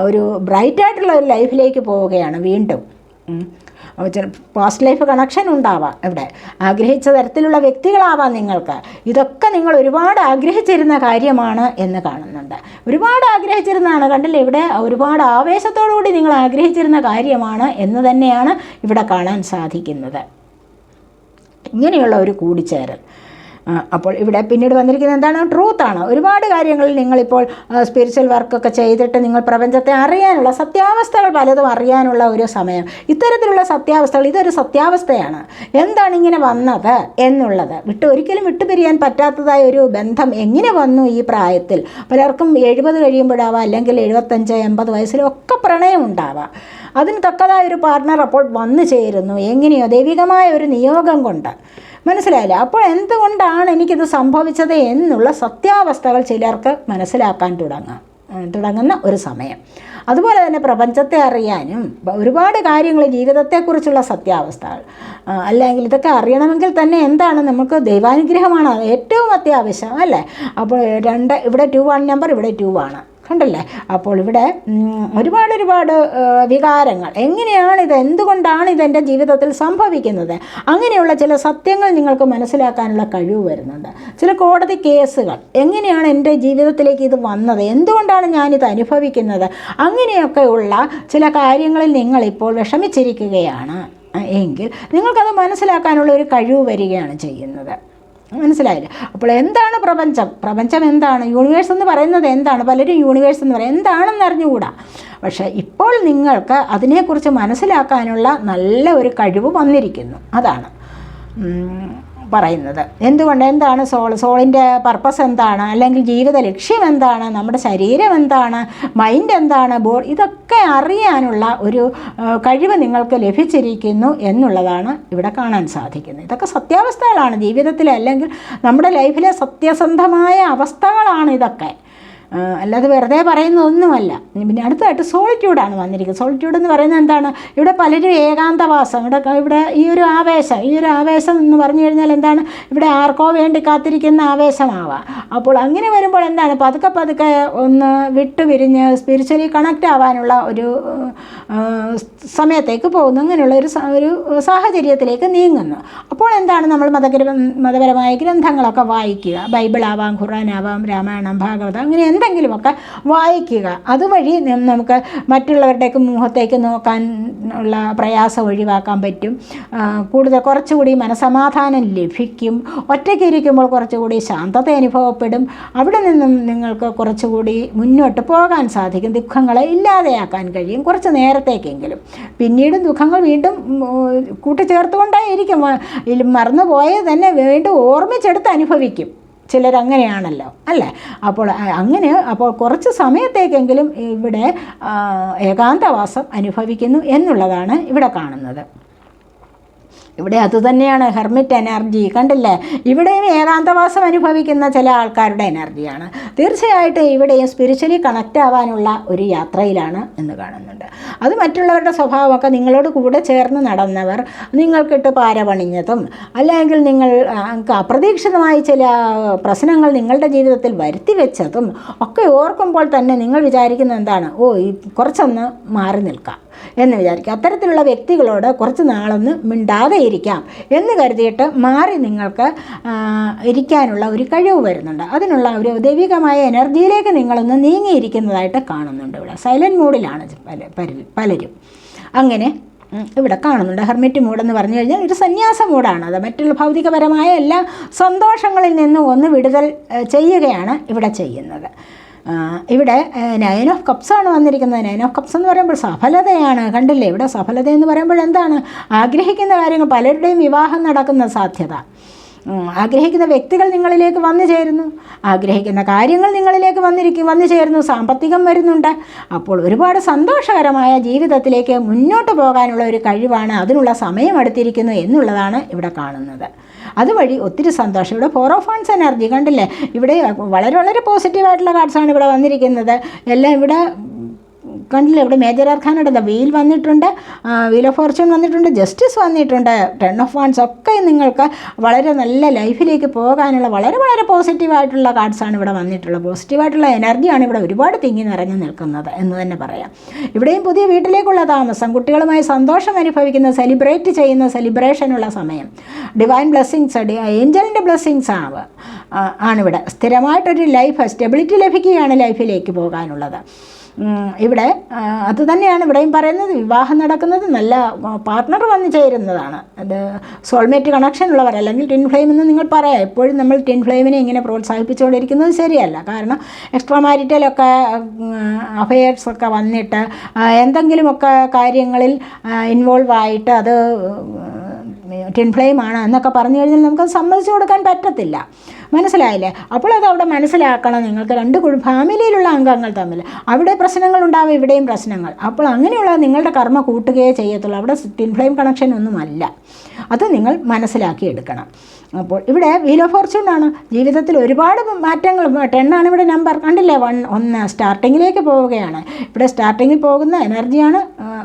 ഒരു ബ്രൈറ്റായിട്ടുള്ള ഒരു ലൈഫിലേക്ക് പോവുകയാണ് വീണ്ടും. പാസ്റ്റ് ലൈഫ് കണക്ഷൻ ഉണ്ടാവാം, ഇവിടെ ആഗ്രഹിച്ച തരത്തിലുള്ള വ്യക്തികളാവാം നിങ്ങൾക്ക്. ഇതൊക്കെ നിങ്ങൾ ഒരുപാട് ആഗ്രഹിച്ചിരുന്ന കാര്യമാണ് എന്ന് കാണുന്നുണ്ട്. ഒരുപാട് ആഗ്രഹിച്ചിരുന്നതാണ്, കണ്ടില്ലേ, ഇവിടെ ഒരുപാട് ആവേശത്തോടുകൂടി നിങ്ങൾ ആഗ്രഹിച്ചിരുന്ന കാര്യമാണ് എന്ന് തന്നെയാണ് ഇവിടെ കാണാൻ സാധിക്കുന്നത്. ഇങ്ങനെയുള്ള ഒരു കൂടിച്ചേരൽ. അപ്പോൾ ഇവിടെ പിന്നീട് വന്നിരിക്കുന്നത് എന്താണ്? ട്രൂത്താണ്. ഒരുപാട് കാര്യങ്ങളിൽ നിങ്ങളിപ്പോൾ സ്പിരിച്വൽ വർക്കൊക്കെ ചെയ്തിട്ട് നിങ്ങൾ പ്രപഞ്ചത്തെ അറിയാനുള്ള സത്യാവസ്ഥകൾ പലതും അറിയാനുള്ള ഒരു സമയം. ഇത്തരത്തിലുള്ള സത്യാവസ്ഥകൾ, ഇതൊരു സത്യാവസ്ഥയാണ്. എന്താണ് ഇങ്ങനെ വന്നത് എന്നുള്ളത് ഒരിക്കലും വിട്ടുപിരിയാൻ പറ്റാത്തതായ ഒരു ബന്ധം എങ്ങനെ വന്നു ഈ പ്രായത്തിൽ? പലർക്കും 70 കഴിയുമ്പോഴാവാം, അല്ലെങ്കിൽ 75, 80 വയസ്സിലൊക്കെ പ്രണയം ഉണ്ടാവാം. അതിന് തക്കതായൊരു പാർട്ട്ണർ അപ്പോൾ വന്നു ചേരുന്നു. എങ്ങനെയോ ദൈവികമായ ഒരു നിയോഗം കൊണ്ട്. മനസ്സിലായില്ല? അപ്പോൾ എന്തുകൊണ്ടാണ് എനിക്കിത് സംഭവിച്ചത് എന്നുള്ള സത്യാവസ്ഥകൾ ചിലർക്ക് മനസ്സിലാക്കാൻ തുടങ്ങുന്ന ഒരു സമയം. അതുപോലെ തന്നെ പ്രപഞ്ചത്തെ അറിയാനും ഒരുപാട് കാര്യങ്ങൾ, ജീവിതത്തെക്കുറിച്ചുള്ള സത്യാവസ്ഥകൾ, അല്ലെങ്കിൽ ഇതൊക്കെ അറിയണമെങ്കിൽ തന്നെ എന്താണ്, നമുക്ക് ദൈവാനുഗ്രഹമാണ് ഏറ്റവും അത്യാവശ്യം, അല്ലേ? അപ്പോൾ ഇവിടെ 2 നമ്പർ, ഇവിടെ 2 ആണ്, കണ്ടല്ലേ? അപ്പോൾ ഇവിടെ ഒരുപാട് വികാരങ്ങൾ, എങ്ങനെയാണിത്, എന്തുകൊണ്ടാണ് ഇതെൻ്റെ ജീവിതത്തിൽ സംഭവിക്കുന്നത്, അങ്ങനെയുള്ള ചില സത്യങ്ങൾ നിങ്ങൾക്ക് മനസ്സിലാക്കാനുള്ള കഴിവ് വരുന്നുണ്ട്. ചില കോടതി കേസുകൾ, എങ്ങനെയാണ് എൻ്റെ ജീവിതത്തിലേക്ക് ഇത് വന്നത്, എന്തുകൊണ്ടാണ് ഞാനിത് അനുഭവിക്കുന്നത്, അങ്ങനെയൊക്കെയുള്ള ചില കാര്യങ്ങളിൽ നിങ്ങളിപ്പോൾ വിഷമിച്ചിരിക്കുകയാണ് എങ്കിൽ നിങ്ങൾക്കത് മനസ്സിലാക്കാനുള്ള ഒരു കഴിവ് വരികയാണ് ചെയ്യുന്നത്. മനസ്സിലായില്ലേ? അപ്പോൾ എന്താണ് പ്രപഞ്ചം എന്താണ്, യൂണിവേഴ്സ് എന്ന് പറയുന്നത് എന്താണ്? പലരും യൂണിവേഴ്സ് എന്ന് പറയും, എന്താണെന്ന് അറിഞ്ഞുകൂടാ. പക്ഷേ ഇപ്പോൾ നിങ്ങൾക്ക് അതിനെക്കുറിച്ച് മനസ്സിലാക്കാനുള്ള നല്ല ഒരു കഴിവ് വന്നിരിക്കുന്നു. അതാണ് പറയുന്നത്. എന്താണ് സോളിൻ്റെ പർപ്പസ് എന്താണ്, അല്ലെങ്കിൽ ജീവിത ലക്ഷ്യം എന്താണ്, നമ്മുടെ ശരീരം എന്താണ്, മൈൻഡ് എന്താണ്, ഇതൊക്കെ അറിയാനുള്ള ഒരു കഴിവ് നിങ്ങൾക്ക് ലഭിച്ചിരിക്കുന്നു എന്നുള്ളതാണ് ഇവിടെ കാണാൻ സാധിക്കുന്നത്. ഇതൊക്കെ സത്യാവസ്ഥകളാണ് ജീവിതത്തിലെ, അല്ലെങ്കിൽ നമ്മുടെ ലൈഫിലെ സത്യസന്ധമായ അവസ്ഥകളാണ് ഇതൊക്കെ, അല്ലാതെ വെറുതെ പറയുന്നതൊന്നുമല്ല. പിന്നെ അടുത്തായിട്ട് സോളിറ്റ്യൂഡാണ് വന്നിരിക്കുന്നത്. സോളിറ്റ്യൂഡ് എന്ന് പറയുന്നത് എന്താണ്? ഇവിടെ പലരും ഏകാന്തവാസം, ഇവിടെ ഈ ഒരു ആവേശം എന്ന് പറഞ്ഞു കഴിഞ്ഞാൽ എന്താണ്? ഇവിടെ ആർക്കോ വേണ്ടി കാത്തിരിക്കുന്ന ആവേശമാവാം. അപ്പോൾ അങ്ങനെ വരുമ്പോൾ എന്താണ്? പതുക്കെ ഒന്ന് വിട്ടുപിരിഞ്ഞ് സ്പിരിച്വലി കണക്റ്റ് ആവാനുള്ള ഒരു സമയത്തേക്ക് പോകുന്നു. അങ്ങനെയുള്ള ഒരു സാഹചര്യത്തിലേക്ക് നീങ്ങുന്നു. അപ്പോൾ എന്താണ്? നമ്മൾ മതപരമായ ഗ്രന്ഥങ്ങളൊക്കെ വായിക്കുക. ബൈബിളാവാം, ഖുർആനാവാം, രാമായണം, ഭാഗവതം, അങ്ങനെ എന്തെങ്കിലുമൊക്കെ വായിക്കുക. അതുവഴി നമുക്ക് മറ്റുള്ളവരുടെയൊക്കെ മുഖത്തേക്ക് നോക്കാൻ ഉള്ള പ്രയാസം ഒഴിവാക്കാൻ പറ്റും. കുറച്ചുകൂടി മനസമാധാനം ലഭിക്കും. ഒറ്റയ്ക്ക് ഇരിക്കുമ്പോൾ കുറച്ചുകൂടി ശാന്തത അനുഭവപ്പെടും. അവിടെ നിന്നും നിങ്ങൾക്ക് കുറച്ചുകൂടി മുന്നോട്ട് പോകാൻ സാധിക്കും. ദുഃഖങ്ങളെ ഇല്ലാതെയാക്കാൻ കഴിയും, കുറച്ച് നേരത്തേക്കെങ്കിലും. പിന്നീട് ദുഃഖങ്ങൾ വീണ്ടും കൂട്ടിച്ചേർത്തുകൊണ്ടേയിരിക്കും. മറന്നുപോയത് തന്നെ വീണ്ടും ഓർമ്മിച്ചെടുത്ത് അനുഭവിക്കും. ചിലരങ്ങനെയാണല്ലോ, അല്ലേ? അപ്പോൾ കുറച്ച് സമയത്തേക്കെങ്കിലും ഇവിടെ ഏകാന്തവാസം അനുഭവിക്കുന്നു എന്നുള്ളതാണ് ഇവിടെ കാണുന്നത്. ഇവിടെ അതുതന്നെയാണ് ഹെർമിറ്റ് എനർജി, കണ്ടില്ലേ? ഇവിടെയും ഏകാന്തവാസം അനുഭവിക്കുന്ന ചില ആൾക്കാരുടെ എനർജിയാണ്. തീർച്ചയായിട്ടും ഇവിടെയും സ്പിരിച്വലി കണക്റ്റ് ആവാനുള്ള ഒരു യാത്രയിലാണ് എന്ന് കാണുന്നുണ്ട്. അത് മറ്റുള്ളവരുടെ സ്വഭാവമൊക്കെ നിങ്ങളോട് കൂടെ ചേർന്ന് നടന്നവർ, നിങ്ങൾക്കിട്ട് പാര പണിഞ്ഞതും, അല്ലെങ്കിൽ നിങ്ങൾക്ക് അപ്രതീക്ഷിതമായി ചില പ്രശ്നങ്ങൾ നിങ്ങളുടെ ജീവിതത്തിൽ വരുത്തി വെച്ചതും ഒക്കെ ഓർക്കുമ്പോൾ തന്നെ നിങ്ങൾ വിചാരിക്കുന്നത് എന്താണ്? കുറച്ചൊന്ന് മാറി നിൽക്കാം എന്ന് വിചാരിക്കുക. അത്തരത്തിലുള്ള വ്യക്തികളോട് കുറച്ച് നാളൊന്ന് മിണ്ടാതെ ഇരിക്കാം എന്ന് കരുതിയിട്ട് മാറി നിങ്ങൾക്ക് ഇരിക്കാനുള്ള ഒരു കഴിവ് വരുന്നുണ്ട്. അതിനുള്ള ഒരു ദൈവികമായ എനർജിയിലേക്ക് നിങ്ങളൊന്ന് നീങ്ങിയിരിക്കുന്നതായിട്ട് കാണുന്നുണ്ട്. ഇവിടെ സൈലൻറ്റ് മൂഡിലാണ് പലരും അങ്ങനെ ഇവിടെ കാണുന്നുണ്ട്. ഹെർമിറ്റ് മൂഡെന്ന് പറഞ്ഞു കഴിഞ്ഞാൽ ഒരു സന്യാസ മൂഡാണ്. അത് മറ്റുള്ള ഭൗതികപരമായ എല്ലാ സന്തോഷങ്ങളിൽ നിന്നും ഒന്ന് വിടുതൽ ചെയ്യുകയാണ് ഇവിടെ ചെയ്യുന്നത്. ഇവിടെ 9 ഓഫ് കപ്സ് ആണ് വന്നിരിക്കുന്നത്. 9 ഓഫ് കപ്സ് എന്ന് പറയുമ്പോൾ സഫലതയാണ്. കണ്ടില്ലേ? ഇവിടെ സഫലത എന്ന് പറയുമ്പോൾ എന്താണ്? ആഗ്രഹിക്കുന്ന കാര്യങ്ങൾ, പലരുടെയും വിവാഹം നടക്കുന്ന സാധ്യത, ആഗ്രഹിക്കുന്ന വ്യക്തികൾ നിങ്ങളിലേക്ക് വന്നു ചേരുന്നു, ആഗ്രഹിക്കുന്ന കാര്യങ്ങൾ നിങ്ങളിലേക്ക് വന്നു ചേരുന്നു, സാമ്പത്തികം വരുന്നുണ്ട്. അപ്പോൾ ഒരുപാട് സന്തോഷകരമായ ജീവിതത്തിലേക്ക് മുന്നോട്ട് പോകാനുള്ള ഒരു കഴിവാണ്, അതിനുള്ള സമയം എടുത്തിരിക്കുന്നു എന്നുള്ളതാണ് ഇവിടെ കാണുന്നത്. അതുവഴി ഒത്തിരി സന്തോഷം. ഇവിടെ 4 ഓഫ് വൺസ് എനർജി, കണ്ടില്ലേ? ഇവിടെ വളരെ പോസിറ്റീവായിട്ടുള്ള കാർഡ്സാണ് ഇവിടെ വന്നിരിക്കുന്നത്. എല്ലാം ഇവിടെ കണ്ടില്ല, ഇവിടെ മേജർ അർക്കാനയുടെ വീൽ വന്നിട്ടുണ്ട്, വീൽ ഓഫ് ഫോർച്യൂൺ വന്നിട്ടുണ്ട്, ജസ്റ്റിസ് വന്നിട്ടുണ്ട്, 10 ഓഫ് വാൻഡ്സ് ഒക്കെ നിങ്ങൾക്ക് വളരെ നല്ല ലൈഫിലേക്ക് പോകാനുള്ള വളരെ വളരെ പോസിറ്റീവായിട്ടുള്ള കാർഡ്സാണ് ഇവിടെ വന്നിട്ടുള്ളത്. പോസിറ്റീവായിട്ടുള്ള എനർജിയാണ് ഇവിടെ ഒരുപാട് തിങ്ങി നിറഞ്ഞു നിൽക്കുന്നത് എന്ന് തന്നെ പറയാം. ഇവിടെയും പുതിയ വീട്ടിലേക്കുള്ള താമസം, കുട്ടികളുമായി സന്തോഷം അനുഭവിക്കുന്ന, സെലിബ്രേറ്റ് ചെയ്യുന്ന, സെലിബ്രേഷനുള്ള സമയം, ഡിവൈൻ ബ്ലെസ്സിങ്സ്, ഏഞ്ചലിൻ്റെ ബ്ലെസ്സിങ്സ് ആണിവിടെ. സ്ഥിരമായിട്ടൊരു ലൈഫ് സ്റ്റെബിലിറ്റി ലഭിക്കുകയാണ് ലൈഫിലേക്ക് പോകാനുള്ളത്. ഇവിടെ അത് തന്നെയാണ് ഇവിടെയും പറയുന്നത്. വിവാഹം നടക്കുന്നത്, നല്ല പാർട്ട്ണർ വന്നു ചേരുന്നതാണ്. അത് സോൾമേറ്റ് കണക്ഷൻ ഉള്ളവർ, അല്ലെങ്കിൽ ടിൻ ഫ്ലെയിം എന്ന് നിങ്ങൾ പറയാം. എപ്പോഴും നമ്മൾ ടിൻ ഫ്ലെയിമിനെ ഇങ്ങനെ പ്രോത്സാഹിപ്പിച്ചുകൊണ്ടിരിക്കുന്നത് ശരിയല്ല. കാരണം എക്സ്ട്രാ മാരിറ്റലൊക്കെ അഫെയർസൊക്കെ വന്നിട്ട് എന്തെങ്കിലുമൊക്കെ കാര്യങ്ങളിൽ ഇൻവോൾവ് ആയിട്ട് അത് ടിൻ ഫ്ലെയിമാണ് എന്നൊക്കെ പറഞ്ഞു കഴിഞ്ഞാൽ നമുക്കത് സമ്മതിച്ചു കൊടുക്കാൻ പറ്റത്തില്ല. മനസ്സിലായില്ലേ? അപ്പോൾ അത് അവിടെ മനസ്സിലാക്കണം. നിങ്ങൾക്ക് രണ്ട് ഫാമിലിയിലുള്ള അംഗങ്ങൾ തമ്മിൽ അവിടെ പ്രശ്നങ്ങളുണ്ടാവും, ഇവിടെയും പ്രശ്നങ്ങൾ. അപ്പോൾ അങ്ങനെയുള്ള നിങ്ങളുടെ കർമ്മ കൂട്ടുകയേ ചെയ്യത്തുള്ളൂ. അവിടെ ടിൻ ഫ്ലെയിം കണക്ഷൻ ഒന്നുമല്ല. അത് നിങ്ങൾ മനസ്സിലാക്കിയെടുക്കണം. അപ്പോൾ ഇവിടെ വീൽ ഓഫ് ഫോർച്യൂൺ ആണ്. ജീവിതത്തിൽ ഒരുപാട് മാറ്റങ്ങൾ. 10 ആണ് ഇവിടെ നമ്പർ. കണ്ടില്ലേ? 1 സ്റ്റാർട്ടിങ്ങിലേക്ക് പോവുകയാണ്. ഇവിടെ സ്റ്റാർട്ടിങ്ങിൽ പോകുന്ന എനർജിയാണ്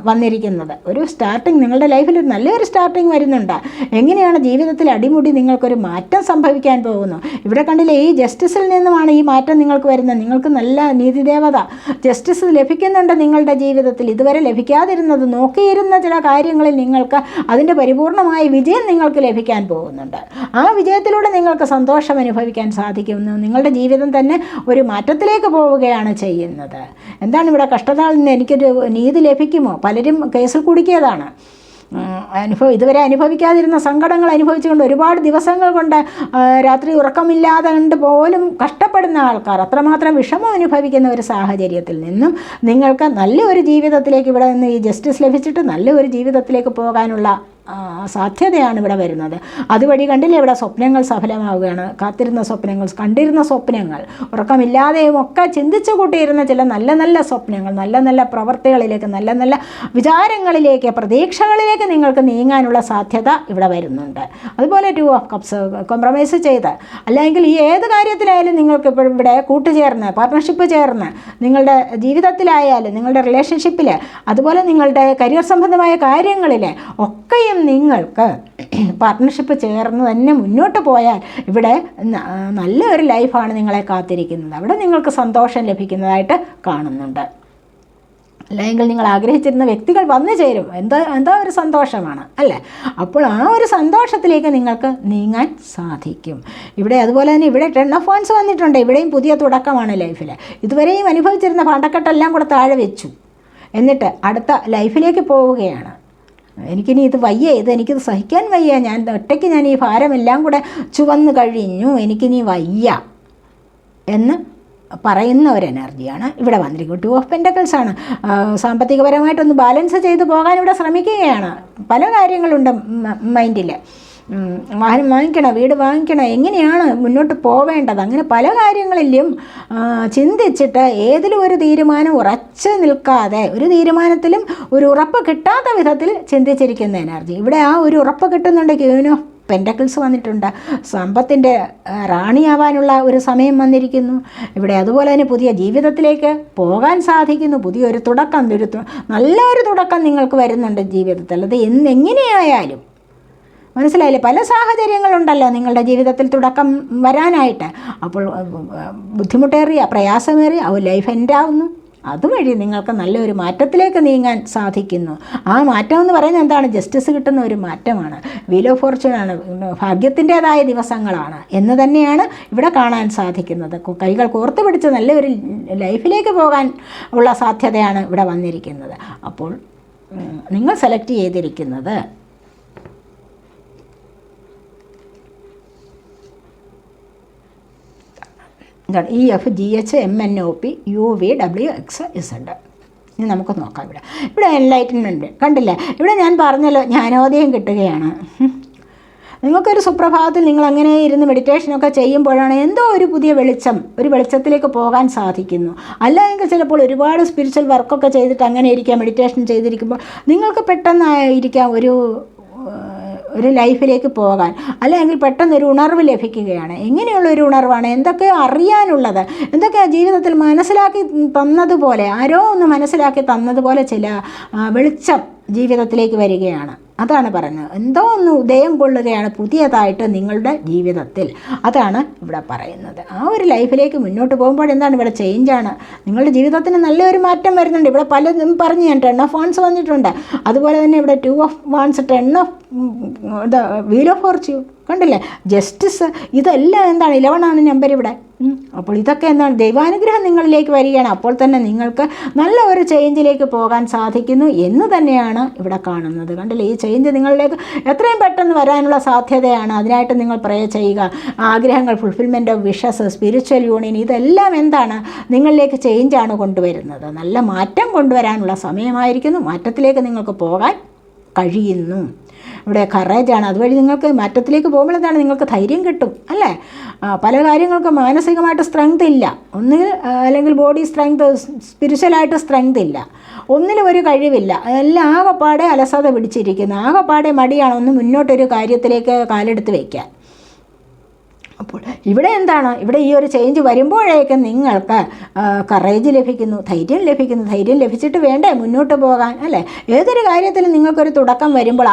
വന്നിരിക്കുന്നത്. ഒരു സ്റ്റാർട്ടിങ്, നിങ്ങളുടെ ലൈഫിൽ ഒരു നല്ലൊരു സ്റ്റാർട്ടിങ് വരുന്നുണ്ട്. എങ്ങനെയാണ് ജീവിതത്തിൽ അടിമുടി നിങ്ങൾക്കൊരു മാറ്റം സംഭവിക്കാൻ പോകുന്നു. ഇവിടെ കണ്ടില്ലേ, ഈ ജസ്റ്റിസിൽ നിന്നുമാണ് ഈ മാറ്റം നിങ്ങൾക്ക് വരുന്നത്. നിങ്ങൾക്ക് നല്ല നീതിദേവത ജസ്റ്റിസ് ലഭിക്കുന്നുണ്ട് നിങ്ങളുടെ ജീവിതത്തിൽ. ഇതുവരെ ലഭിക്കാതിരുന്നത്, നോക്കിയിരുന്ന ചില കാര്യങ്ങളിൽ നിങ്ങൾക്ക് അതിൻ്റെ പരിപൂർണമായ വിജയം നിങ്ങൾക്ക് ലഭിക്കാൻ പോകുന്നുണ്ട്. ആ വിജയത്തിലൂടെ നിങ്ങൾക്ക് സന്തോഷം അനുഭവിക്കാൻ സാധിക്കുന്നു. നിങ്ങളുടെ ജീവിതം തന്നെ ഒരു മാറ്റത്തിലേക്ക് പോവുകയാണ് ചെയ്യുന്നത്. എന്താണ് ഇവിടെ കഷ്ടതകളിൽ നിന്ന് എനിക്കൊരു നീതി ലഭിക്കുമോ? പലരും കേസിൽ കുടുക്കിയതാണ്. ഇതുവരെ അനുഭവിക്കാതിരുന്ന സങ്കടങ്ങൾ അനുഭവിച്ചുകൊണ്ട് ഒരുപാട് ദിവസങ്ങൾ കൊണ്ട് രാത്രി ഉറക്കമില്ലാതെ കൊണ്ട് പോലും കഷ്ടപ്പെടുന്ന ആൾക്കാർ, അത്രമാത്രം വിഷമം അനുഭവിക്കുന്ന ഒരു സാഹചര്യത്തിൽ നിന്നും നിങ്ങൾക്ക് നല്ലൊരു ജീവിതത്തിലേക്ക് ഇവിടെ നിന്ന് ഈ ജസ്റ്റിസ് ലഭിച്ചിട്ട് നല്ലൊരു ജീവിതത്തിലേക്ക് പോകാനുള്ള സാധ്യതയാണ് ഇവിടെ വരുന്നത്. അതുവഴി കണ്ടില്ലേ, ഇവിടെ സ്വപ്നങ്ങൾ സഫലമാവുകയാണ്. കാത്തിരുന്ന സ്വപ്നങ്ങൾ, കണ്ടിരുന്ന സ്വപ്നങ്ങൾ, ഉറക്കമില്ലാതെയും ഒക്കെ ചിന്തിച്ചു കൂട്ടിയിരുന്ന ചില നല്ല നല്ല സ്വപ്നങ്ങൾ, നല്ല നല്ല പ്രവർത്തികളിലേക്ക്, നല്ല നല്ല വിചാരങ്ങളിലേക്ക്, പ്രതീക്ഷകളിലേക്ക് നിങ്ങൾക്ക് നീങ്ങാനുള്ള സാധ്യത ഇവിടെ വരുന്നുണ്ട്. അതുപോലെ 2 ഓഫ് കപ്സ്, കോംപ്രമൈസ് ചെയ്ത്, അല്ലെങ്കിൽ ഈ ഏത് കാര്യത്തിലായാലും നിങ്ങൾക്ക് ഇപ്പോഴും ഇവിടെ കൂട്ടുചേർന്ന്, പാർട്ട്ണർഷിപ്പ് ചേർന്ന്, നിങ്ങളുടെ ജീവിതത്തിലായാലും, നിങ്ങളുടെ റിലേഷൻഷിപ്പിൽ, അതുപോലെ നിങ്ങളുടെ കരിയർ സംബന്ധമായ കാര്യങ്ങളിൽ ഒക്കെയും നിങ്ങൾക്ക് പാർട്ട്ണർഷിപ്പ് ചേർന്ന് തന്നെ മുന്നോട്ട് പോയാൽ ഇവിടെ നല്ലൊരു ലൈഫാണ് നിങ്ങളെ കാത്തിരിക്കുന്നത്. അവിടെ നിങ്ങൾക്ക് സന്തോഷം ലഭിക്കുന്നതായിട്ട് കാണുന്നുണ്ട്. അല്ലെങ്കിൽ നിങ്ങൾ ആഗ്രഹിച്ചിരുന്ന വ്യക്തികൾ വന്നു ചേരും. എന്തോ ഒരു സന്തോഷമാണ് അല്ലേ? അപ്പോൾ ആ ഒരു സന്തോഷത്തിലേക്ക് നിങ്ങൾക്ക് നീങ്ങാൻ സാധിക്കും. ഇവിടെ അതുപോലെ തന്നെ ഇവിടെ 10 ഓഫ് വാൻഡ്സ് വന്നിട്ടുണ്ട്. ഇവിടെയും പുതിയ തുടക്കമാണ് ലൈഫിൽ. ഇതുവരെയും അനുഭവിച്ചിരുന്ന പണ്ടക്കെട്ടെല്ലാം കൂടെ താഴെ വെച്ചു. എന്നിട്ട് അടുത്ത ലൈഫിലേക്ക് പോവുകയാണ്. എനിക്കിനി ഇത് വയ്യ, എനിക്കിത് സഹിക്കാൻ വയ്യ, ഒറ്റയ്ക്ക് ഞാൻ ഈ ഭാരമെല്ലാം കൂടെ ചുവന്ന് കഴിഞ്ഞു, എനിക്കിനി വയ്യ എന്ന് പറയുന്ന ഒരു എനർജിയാണ് ഇവിടെ വന്നിരിക്കുന്നത്. 2 ഓഫ് പെൻറ്റക്കിൾസ് ആണ്. സാമ്പത്തികപരമായിട്ടൊന്ന് ബാലൻസ് ചെയ്ത് പോകാൻ ഇവിടെ ശ്രമിക്കുകയാണ്. പല കാര്യങ്ങളുണ്ട് മൈൻഡിൽ. വാഹനം വാങ്ങിക്കണം, വീട് വാങ്ങിക്കണം, എങ്ങനെയാണ് മുന്നോട്ട് പോവേണ്ടത്, അങ്ങനെ പല കാര്യങ്ങളിലും ചിന്തിച്ചിട്ട് ഏതിലും ഒരു തീരുമാനം ഉറച്ചു നിൽക്കാതെ, ഒരു തീരുമാനത്തിലും ഒരു ഉറപ്പ് കിട്ടാത്ത വിധത്തിൽ ചിന്തിച്ചിരിക്കുന്ന എനർജി. ഇവിടെ ആ ഒരു ഉറപ്പ് കിട്ടുന്നുണ്ട്. ക്യൂൻ ഓഫ് പെൻറ്റക്കിൾസ് വന്നിട്ടുണ്ട്. സമ്പത്തിൻ്റെ റാണിയാവാനുള്ള ഒരു സമയം വന്നിരിക്കുന്നു ഇവിടെ. അതുപോലെ തന്നെ പുതിയ ജീവിതത്തിലേക്ക് പോകാൻ സാധിക്കുന്നു. പുതിയൊരു തുടക്കം, നല്ലൊരു തുടക്കം നിങ്ങൾക്ക് വരുന്നുണ്ട് ജീവിതത്തിൽ. അത് എങ്ങനെയായാലും മനസ്സിലായില്ലേ? പല സാഹചര്യങ്ങളുണ്ടല്ലോ നിങ്ങളുടെ ജീവിതത്തിൽ തുടക്കം വരാനായിട്ട്. അപ്പോൾ ബുദ്ധിമുട്ടേറിയ, പ്രയാസമേറിയ ലൈഫ് എൻഡാവുന്നു. അതുവഴി നിങ്ങൾക്ക് നല്ലൊരു മാറ്റത്തിലേക്ക് നീങ്ങാൻ സാധിക്കുന്നു. ആ മാറ്റം എന്ന് പറയുന്നത് എന്താണ്? ജസ്റ്റിസ് കിട്ടുന്ന ഒരു മാറ്റമാണ്. വീൽ ഓഫ് ഫോർച്യൂൺ ആണ്. ഭാഗ്യത്തിൻ്റേതായ ദിവസങ്ങളാണ് എന്ന് തന്നെയാണ് ഇവിടെ കാണാൻ സാധിക്കുന്നത്. കൈകൾ കോർത്ത് പിടിച്ച് നല്ലൊരു ലൈഫിലേക്ക് പോകാൻ ഉള്ള സാധ്യതയാണ് ഇവിടെ വന്നിരിക്കുന്നത്. അപ്പോൾ നിങ്ങൾ സെലക്ട് ചെയ്തിരിക്കുന്നത് EFGHMNOP UVWXZ. ഇനി നമുക്ക് നോക്കാം. ഇവിടെ എൻലൈറ്റൻമെൻറ്റ് കണ്ടില്ലേ? ഇവിടെ ഞാൻ പറഞ്ഞല്ലോ, ജ്ഞാനോദയം കിട്ടുകയാണ്. നിങ്ങൾക്കൊരു സുപ്രഭാതത്തിൽ നിങ്ങൾ അങ്ങനെ ഇരുന്ന് മെഡിറ്റേഷനൊക്കെ ചെയ്യുമ്പോഴാണ് എന്തോ ഒരു പുതിയ ഒരു വെളിച്ചത്തിലേക്ക് പോകാൻ സാധിക്കുന്നു. അല്ലെങ്കിൽ ചിലപ്പോൾ ഒരുപാട് സ്പിരിച്വൽ വർക്കൊക്കെ ചെയ്തിട്ട് അങ്ങനെ ഇരിക്കാം, മെഡിറ്റേഷൻ ചെയ്തിരിക്കുമ്പോൾ നിങ്ങൾക്ക് പെട്ടെന്ന് ഇരിക്കാം ഒരു ലൈഫിലേക്ക് പോകാൻ, അല്ലെങ്കിൽ പെട്ടെന്നൊരു ഉണർവ് ലഭിക്കുകയാണ്. എങ്ങനെയുള്ളൊരു ഉണർവാണ്? എന്തൊക്കെയോ അറിയാനുള്ളത്, എന്തൊക്കെയോ ജീവിതത്തിൽ മനസ്സിലാക്കി തന്നതുപോലെ, ആരോ ഒന്ന് മനസ്സിലാക്കി തന്നതുപോലെ ചില വെളിച്ചം ജീവിതത്തിലേക്ക് വരികയാണ്. അതാണ് പറഞ്ഞത്. എന്തോ ഒന്ന് ഉദയം കൊള്ളുകയാണ് പുതിയതായിട്ട് നിങ്ങളുടെ ജീവിതത്തിൽ. അതാണ് ഇവിടെ പറയുന്നത്. ആ ഒരു ലൈഫിലേക്ക് മുന്നോട്ട് പോകുമ്പോൾ എന്താണ് ഇവിടെ ചേഞ്ചാണ്. നിങ്ങളുടെ ജീവിതത്തിന് നല്ലൊരു മാറ്റം വരുന്നുണ്ട്. ഇവിടെ പലതും പറഞ്ഞു ഞാൻ 10 of Wands വന്നിട്ടുണ്ട്. അതുപോലെ തന്നെ ഇവിടെ 2 of Wands, 10 of wheel of Fortune കണ്ടില്ലേ, ജസ്റ്റിസ്, ഇതെല്ലാം എന്താണ് 11 ആണ് നമ്പർ ഇവിടെ. അപ്പോൾ ഇതൊക്കെ എന്താണ് ദൈവാനുഗ്രഹം നിങ്ങളിലേക്ക് വരികയാണ്. അപ്പോൾ തന്നെ നിങ്ങൾക്ക് നല്ല ഒരു ചേഞ്ചിലേക്ക് പോകാൻ സാധിക്കുന്നു എന്ന് തന്നെയാണ് ഇവിടെ കാണുന്നത്. കണ്ടില്ലേ, ഈ ചേഞ്ച് നിങ്ങളിലേക്ക് എത്രയും പെട്ടെന്ന് വരാനുള്ള സാധ്യതയാണ്. അതിനായിട്ട് നിങ്ങൾ പ്രേ ചെയ്യുക. ആഗ്രഹങ്ങൾ, fulfilment of wishes, spiritual union, ഇതെല്ലാം എന്താണ് നിങ്ങളിലേക്ക് ചേഞ്ചാണ് കൊണ്ടുവരുന്നത്. നല്ല മാറ്റം കൊണ്ടുവരാനുള്ള സമയമായിരിക്കുന്നു. മാറ്റത്തിലേക്ക് നിങ്ങൾക്ക് പോകാൻ കഴിയുന്നു. ഇവിടെ കറേജാണ്. അതുവഴി നിങ്ങൾക്ക് മാറ്റത്തിലേക്ക് പോകുമ്പോൾ എന്താണ് നിങ്ങൾക്ക് ധൈര്യം കിട്ടും അല്ലേ. പല കാര്യങ്ങൾക്കും മാനസികമായിട്ട് സ്ട്രെങ്ത് ഇല്ല, ഒന്നുകിൽ അല്ലെങ്കിൽ ബോഡി സ്ട്രെങ്ത്, സ്പിരിച്വലായിട്ട് സ്ട്രെങ്ത് ഇല്ല, ഒന്നിലും ഒരു കഴിവില്ല, എല്ലാം ആകെപ്പാടെ അലസത പിടിച്ചിരിക്കുന്നു, ആകെപ്പാടെ മടിയാണ് ഒന്ന് മുന്നോട്ടൊരു കാര്യത്തിലേക്ക് കാലെടുത്ത് വയ്ക്കാൻ. അപ്പോൾ ഇവിടെ എന്താണ്, ഇവിടെ ഈ ഒരു ചേഞ്ച് വരുമ്പോഴേക്കും നിങ്ങൾക്ക് കറേജ് ലഭിക്കുന്നു, ധൈര്യം ലഭിക്കുന്നു. ധൈര്യം ലഭിച്ചിട്ട് വേണ്ടേ മുന്നോട്ട് പോകാൻ അല്ലേ. ഏതൊരു കാര്യത്തിലും നിങ്ങൾക്കൊരു തുടക്കം വരുമ്പോൾ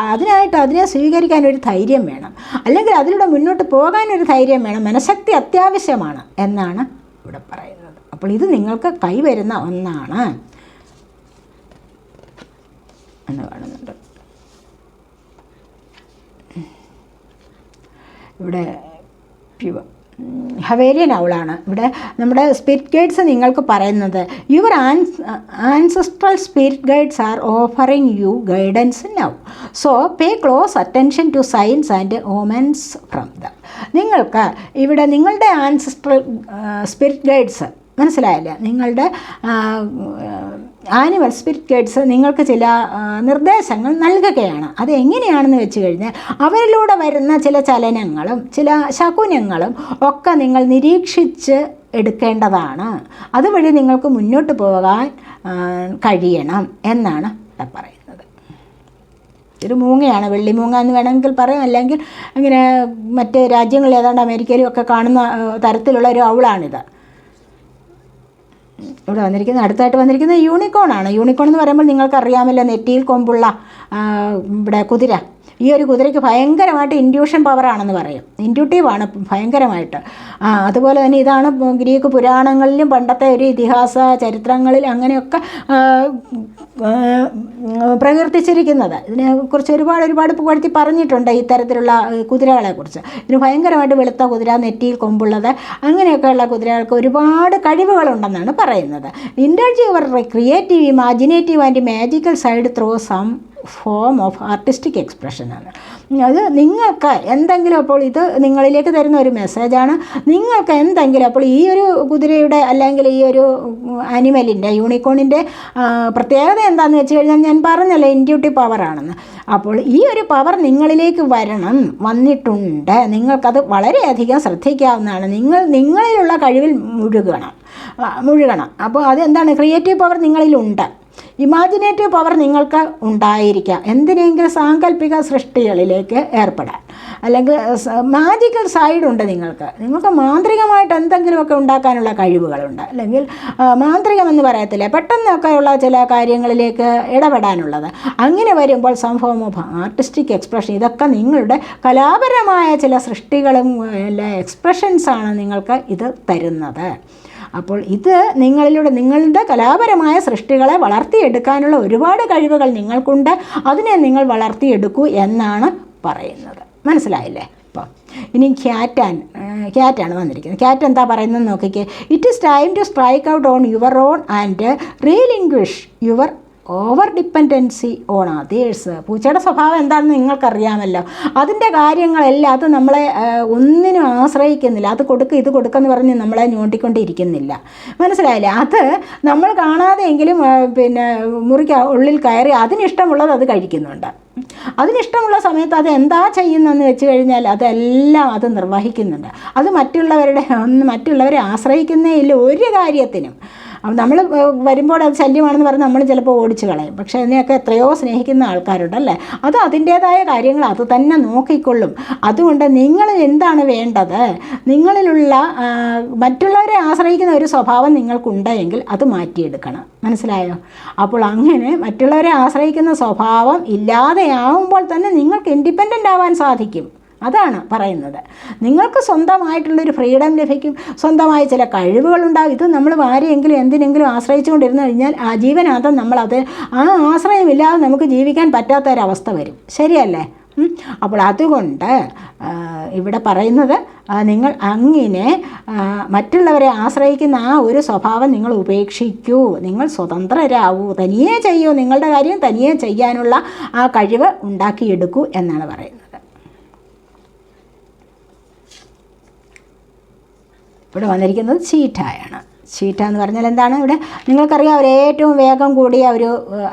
അതിനെ സ്വീകരിക്കാൻ ഒരു ധൈര്യം വേണം, അല്ലെങ്കിൽ അതിലൂടെ മുന്നോട്ട് പോകാനൊരു ധൈര്യം വേണം. മനഃശക്തി അത്യാവശ്യമാണ് എന്നാണ് ഇവിടെ പറയുന്നത്. അപ്പോൾ ഇത് നിങ്ങൾക്ക് കൈവരുന്ന ഒന്നാണ് എന്ന് കാണുന്നുണ്ട്. ഇവിടെ ഹവേലിയൻ ഔളാണ്. ഇവിടെ നമ്മുടെ സ്പിരിറ്റ് ഗൈഡ്സ് നിങ്ങൾക്ക് പറയുന്നത്, your ancestral spirit guides are offering you guidance now, so pay close attention to signs and omens from them. നിങ്ങൾക്ക് ഇവിടെ നിങ്ങളുടെ ആൻസെസ്ട്രൽ സ്പിരിറ്റ് ഗൈഡ്സ് മനസ്സിലായില്ല, നിങ്ങളുടെ ആനിമൽ സ്പിരിറ്റ് ഗൈഡ്സ് നിങ്ങൾക്ക് ചില നിർദ്ദേശങ്ങൾ നൽകുകയാണ്. അത് എങ്ങനെയാണെന്ന് വെച്ച് കഴിഞ്ഞാൽ അവരിലൂടെ വരുന്ന ചില ചലനങ്ങളും ചില ശകുനങ്ങളും ഒക്കെ നിങ്ങൾ നിരീക്ഷിച്ച് എടുക്കേണ്ടതാണ്. അതുവഴി നിങ്ങൾക്ക് മുന്നോട്ട് പോകാൻ കഴിയണം എന്നാണ് ഇവിടെ പറയുന്നത്. ഒരു മൂങ്ങയാണ്, വെള്ളിമൂങ്ങ എന്ന് വേണമെങ്കിൽ പറയാം, അല്ലെങ്കിൽ ഇങ്ങനെ മറ്റ് രാജ്യങ്ങളിൽ ഏതാണ്ട് അമേരിക്കയിലും ഒക്കെ കാണുന്ന തരത്തിലുള്ള ഒരു ഔളാണിത്. ഇവിടെ വന്നിരിക്കുന്നത്, അടുത്തായിട്ട് വന്നിരിക്കുന്നത് യൂണിക്കോൺ ആണ്. യൂണിക്കോൺ എന്ന് പറയുമ്പോൾ നിങ്ങൾക്കറിയാമല്ലോ, നെറ്റിയിൽ കൊമ്പുള്ള ഇവിടെ കുതിര. ഈ ഒരു കുതിരയ്ക്ക് ഭയങ്കരമായിട്ട് ഇൻഡ്യൂഷൻ പവറാണെന്ന് പറയും, ഇൻഡ്യൂട്ടീവാണ് ഭയങ്കരമായിട്ട്. അതുപോലെ തന്നെ ഇതാണ് ഗ്രീക്ക് പുരാണങ്ങളിലും പണ്ടത്തെ ഒരു ഇതിഹാസ ചരിത്രങ്ങളിൽ അങ്ങനെയൊക്കെ പ്രകീർത്തിച്ചിരിക്കുന്നത്. ഇതിനെക്കുറിച്ച് ഒരുപാട് പുകഴ്ത്തി പറഞ്ഞിട്ടുണ്ട് ഇത്തരത്തിലുള്ള കുതിരകളെക്കുറിച്ച്. ഇതിന് ഭയങ്കരമായിട്ട് വെളുത്ത കുതിര, നെറ്റിയിൽ കൊമ്പുള്ളത്, അങ്ങനെയൊക്കെയുള്ള കുതിരകൾക്ക് ഒരുപാട് കഴിവുകളുണ്ടെന്നാണ് പറയുന്നത്. Indulge your creative, imaginative and magical side through some form of artistic എക്സ്പ്രഷനാണ്. അത് നിങ്ങൾക്ക് എന്തെങ്കിലും, അപ്പോൾ ഇത് നിങ്ങളിലേക്ക് തരുന്ന ഒരു മെസ്സേജാണ്. നിങ്ങൾക്ക് എന്തെങ്കിലും, അപ്പോൾ ഈ ഒരു കുതിരയുടെ അല്ലെങ്കിൽ ഈ ഒരു ആനിമലിൻ്റെ, യൂണിക്കോണിൻ്റെ പ്രത്യേകത എന്താണെന്ന് വെച്ച് കഴിഞ്ഞാൽ ഞാൻ പറഞ്ഞല്ലോ, ഇൻഡ്യൂട്ടീവ് പവറാണെന്ന്. അപ്പോൾ ഈ ഒരു പവർ നിങ്ങളിലേക്ക് വന്നിട്ടുണ്ട്. നിങ്ങൾക്കത് വളരെയധികം ശ്രദ്ധിക്കാവുന്നതാണ്. നിങ്ങളിലുള്ള കഴിവിൽ മുഴുകണം. അപ്പോൾ അതെന്താണ്, ക്രിയേറ്റീവ് പവർ നിങ്ങളിലുണ്ട്, ഇമാജിനേറ്റീവ് പവർ നിങ്ങൾക്ക് ഉണ്ടായിരിക്കാം. എന്തിനെങ്കിലും സാങ്കല്പിക സൃഷ്ടികളിലേക്ക് ഏർപ്പെടാൻ, അല്ലെങ്കിൽ മാജിക്കൽ സൈഡുണ്ട് നിങ്ങൾക്ക് മാന്ത്രികമായിട്ട് എന്തെങ്കിലുമൊക്കെ ഉണ്ടാക്കാനുള്ള കഴിവുകളുണ്ട്, അല്ലെങ്കിൽ മാന്ത്രികമെന്ന് പറയത്തില്ല, പെട്ടെന്നൊക്കെയുള്ള ചില കാര്യങ്ങളിലേക്ക് ഇടപെടാനുള്ളത്. അങ്ങനെ വരുമ്പോൾ സംഭവം ഓഫ് ആർട്ടിസ്റ്റിക് എക്സ്പ്രഷൻ, ഇതൊക്കെ നിങ്ങളുടെ കലാപരമായ ചില സൃഷ്ടികളും എക്സ്പ്രഷൻസാണ് നിങ്ങൾക്ക് ഇത് തരുന്നത്. അപ്പോൾ ഇത് നിങ്ങളിലൂടെ നിങ്ങളുടെ കലാപരമായ സൃഷ്ടികളെ വളർത്തിയെടുക്കാനുള്ള ഒരുപാട് കഴിവുകൾ നിങ്ങൾക്കുണ്ട്. അതിനെ നിങ്ങൾ വളർത്തിയെടുക്കൂ എന്നാണ് പറയുന്നത്. മനസ്സിലായില്ലേ? അപ്പോൾ ഇനി ക്യാറ്റാണ് വന്നിരിക്കുന്നത്. ക്യാറ്റ് എന്താ പറയുന്നത് നോക്കിക്കേ. It is time to strike out on your own and relinquish your over dependency on others. പൂച്ചയുടെ സ്വഭാവം എന്താണെന്ന് നിങ്ങൾക്കറിയാമല്ലോ. അതിൻ്റെ കാര്യങ്ങളെല്ലാം അത് നമ്മളെ ഒന്നിനും ആശ്രയിക്കുന്നില്ല. അത് ഇത് കൊടുക്കെന്ന് പറഞ്ഞ് നമ്മളെ ഞോണ്ടിക്കൊണ്ടിരിക്കുന്നില്ല. മനസ്സിലായില്ലേ? അത് നമ്മൾ കാണാതെയെങ്കിലും മുറിക്ക് ഉള്ളിൽ കയറി അതിനിഷ്ടമുള്ളത് അത് കഴിക്കുന്നുണ്ട്. അതിനിഷ്ടമുള്ള സമയത്ത് അത് എന്താ ചെയ്യുന്നതെന്ന് വെച്ച് കഴിഞ്ഞാൽ അതെല്ലാം അത് നിർവഹിക്കുന്നുണ്ട്. അത് മറ്റുള്ളവരെ ആശ്രയിക്കുന്നേ ഇല്ല ഒരു കാര്യത്തിനും. അപ്പം നമ്മൾ വരുമ്പോൾ അത് ശല്യമാണെന്ന് പറഞ്ഞ് നമ്മൾ ചിലപ്പോൾ ഓടിച്ച് കളയും. പക്ഷേ അതിനെയൊക്കെ എത്രയോ സ്നേഹിക്കുന്ന ആൾക്കാരുണ്ടല്ലേ, അത് അതിൻ്റേതായ കാര്യങ്ങൾ അത് തന്നെ നോക്കിക്കൊള്ളും. അതുകൊണ്ട് നിങ്ങൾ എന്താണ് വേണ്ടത്, നിങ്ങളിലുള്ള മറ്റുള്ളവരെ ആശ്രയിക്കുന്ന ഒരു സ്വഭാവം നിങ്ങൾക്കുണ്ടെങ്കിൽ അത് മാറ്റിയെടുക്കണം. മനസ്സിലായോ? അപ്പോൾ അങ്ങനെ മറ്റുള്ളവരെ ആശ്രയിക്കുന്ന സ്വഭാവം ഇല്ലാതെയാവുമ്പോൾ തന്നെ നിങ്ങൾക്ക് ഇൻഡിപെൻഡൻ്റ് ആവാൻ സാധിക്കും. അതാണ് പറയുന്നത്. നിങ്ങൾക്ക് സ്വന്തമായിട്ടുള്ളൊരു ഫ്രീഡം ലഭിക്കും, സ്വന്തമായി ചില കഴിവുകളുണ്ടാകും. ഇത് നമ്മൾ ആരെയെങ്കിലും എന്തിനെങ്കിലും ആശ്രയിച്ചുകൊണ്ടിരുന്നു കഴിഞ്ഞാൽ ആജീവനാന്തം നമ്മളത് ആ ആശ്രയമില്ലാതെ നമുക്ക് ജീവിക്കാൻ പറ്റാത്തൊരവസ്ഥ വരും. ശരിയല്ലേ? അപ്പോൾ അതുകൊണ്ട് ഇവിടെ പറയുന്നത് നിങ്ങൾ അങ്ങനെ മറ്റുള്ളവരെ ആശ്രയിക്കുന്ന ആ ഒരു സ്വഭാവം നിങ്ങൾ ഉപേക്ഷിക്കൂ, നിങ്ങൾ സ്വതന്ത്രരാകൂ, തനിയെ ചെയ്യൂ, നിങ്ങളുടെ കാര്യം തനിയെ ചെയ്യാനുള്ള ആ കഴിവ് ഉണ്ടാക്കിയെടുക്കൂ എന്നാണ് പറയുന്നത്. ഇവിടെ വന്നിരിക്കുന്നത് ചീറ്റയാണ്. ചീറ്റ എന്ന് പറഞ്ഞാൽ എന്താണ്? ഇവിടെ നിങ്ങൾക്കറിയാം, ഒരു ഏറ്റവും വേഗം കൂടിയ ഒരു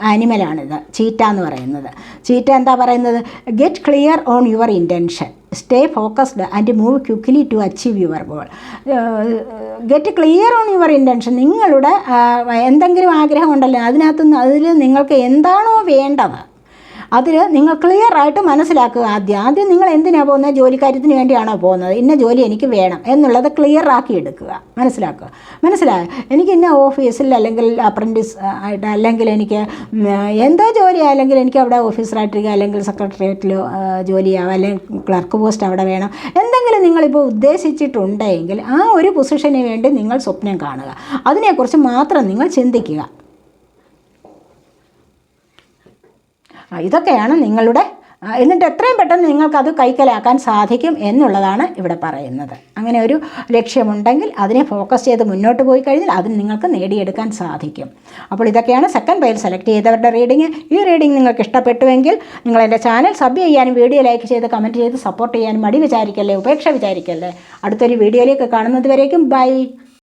ആനിമലാണിത്, ചീറ്റ എന്ന് പറയുന്നത്. ചീറ്റ എന്താ പറയുന്നത്? Get clear on your intention, stay focused and move quickly to achieve your goal. Get clear on your intention, നിങ്ങളുടെ എന്തെങ്കിലും ആഗ്രഹം ഉണ്ടല്ലോ അതിൽ നിങ്ങൾക്ക് എന്താണോ വേണ്ടത് അതിൽ നിങ്ങൾ ക്ലിയറായിട്ട് മനസ്സിലാക്കുക. ആദ്യം നിങ്ങൾ എന്തിനാണ് പോകുന്നത്? ജോലിക്കാര്യത്തിന് വേണ്ടിയാണോ പോകുന്നത്? ഇന്ന ജോലി എനിക്ക് വേണം എന്നുള്ളത് ക്ലിയറാക്കി എടുക്കുക, മനസ്സിലായോ? എനിക്ക് ഇന്ന ഓഫീസിൽ അല്ലെങ്കിൽ അപ്രൻറ്റീസ് ആയിട്ട് അല്ലെങ്കിൽ എനിക്ക് എന്തോ ജോലി അല്ലെങ്കിൽ എനിക്ക് അവിടെ ഓഫീസറായിട്ടിരിക്കുക അല്ലെങ്കിൽ സെക്രട്ടേറിയറ്റിലോ ജോലി ചെയ്യാം അല്ലെങ്കിൽ ക്ലർക്ക് പോസ്റ്റ് അവിടെ വേണം, എന്തെങ്കിലും നിങ്ങളിപ്പോൾ ഉദ്ദേശിച്ചിട്ടുണ്ടെങ്കിൽ ആ ഒരു പൊസിഷന് വേണ്ടി നിങ്ങൾ സ്വപ്നം കാണുക, അതിനെക്കുറിച്ച് മാത്രം നിങ്ങൾ ചിന്തിക്കുക. ഇതൊക്കെയാണ് നിങ്ങളുടെ, എന്നിട്ട് എത്രയും പെട്ടെന്ന് നിങ്ങൾക്കത് കൈക്കലാക്കാൻ സാധിക്കും എന്നുള്ളതാണ് ഇവിടെ പറയുന്നത്. അങ്ങനെ ഒരു ലക്ഷ്യമുണ്ടെങ്കിൽ അതിനെ ഫോക്കസ് ചെയ്ത് മുന്നോട്ട് പോയി കഴിഞ്ഞാൽ അതിന് നിങ്ങൾക്ക് നേടിയെടുക്കാൻ സാധിക്കും. അപ്പോൾ ഇതൊക്കെയാണ് സെക്കൻഡ് പേയിൽ സെലക്ട് ചെയ്തവരുടെ റീഡിങ്. ഈ റീഡിങ് നിങ്ങൾക്ക് ഇഷ്ടപ്പെട്ടുവെങ്കിൽ നിങ്ങൾ എൻ്റെ ചാനൽ സബ് ചെയ്യാനും വീഡിയോ ലൈക്ക് ചെയ്ത് കമൻറ്റ് ചെയ്ത് സപ്പോർട്ട് ചെയ്യാനും മടി വിചാരിക്കല്ലേ, ഉപേക്ഷ വിചാരിക്കല്ലേ. അടുത്തൊരു വീഡിയോയിലേക്ക് കാണുന്നത് വരേക്കും ബൈ.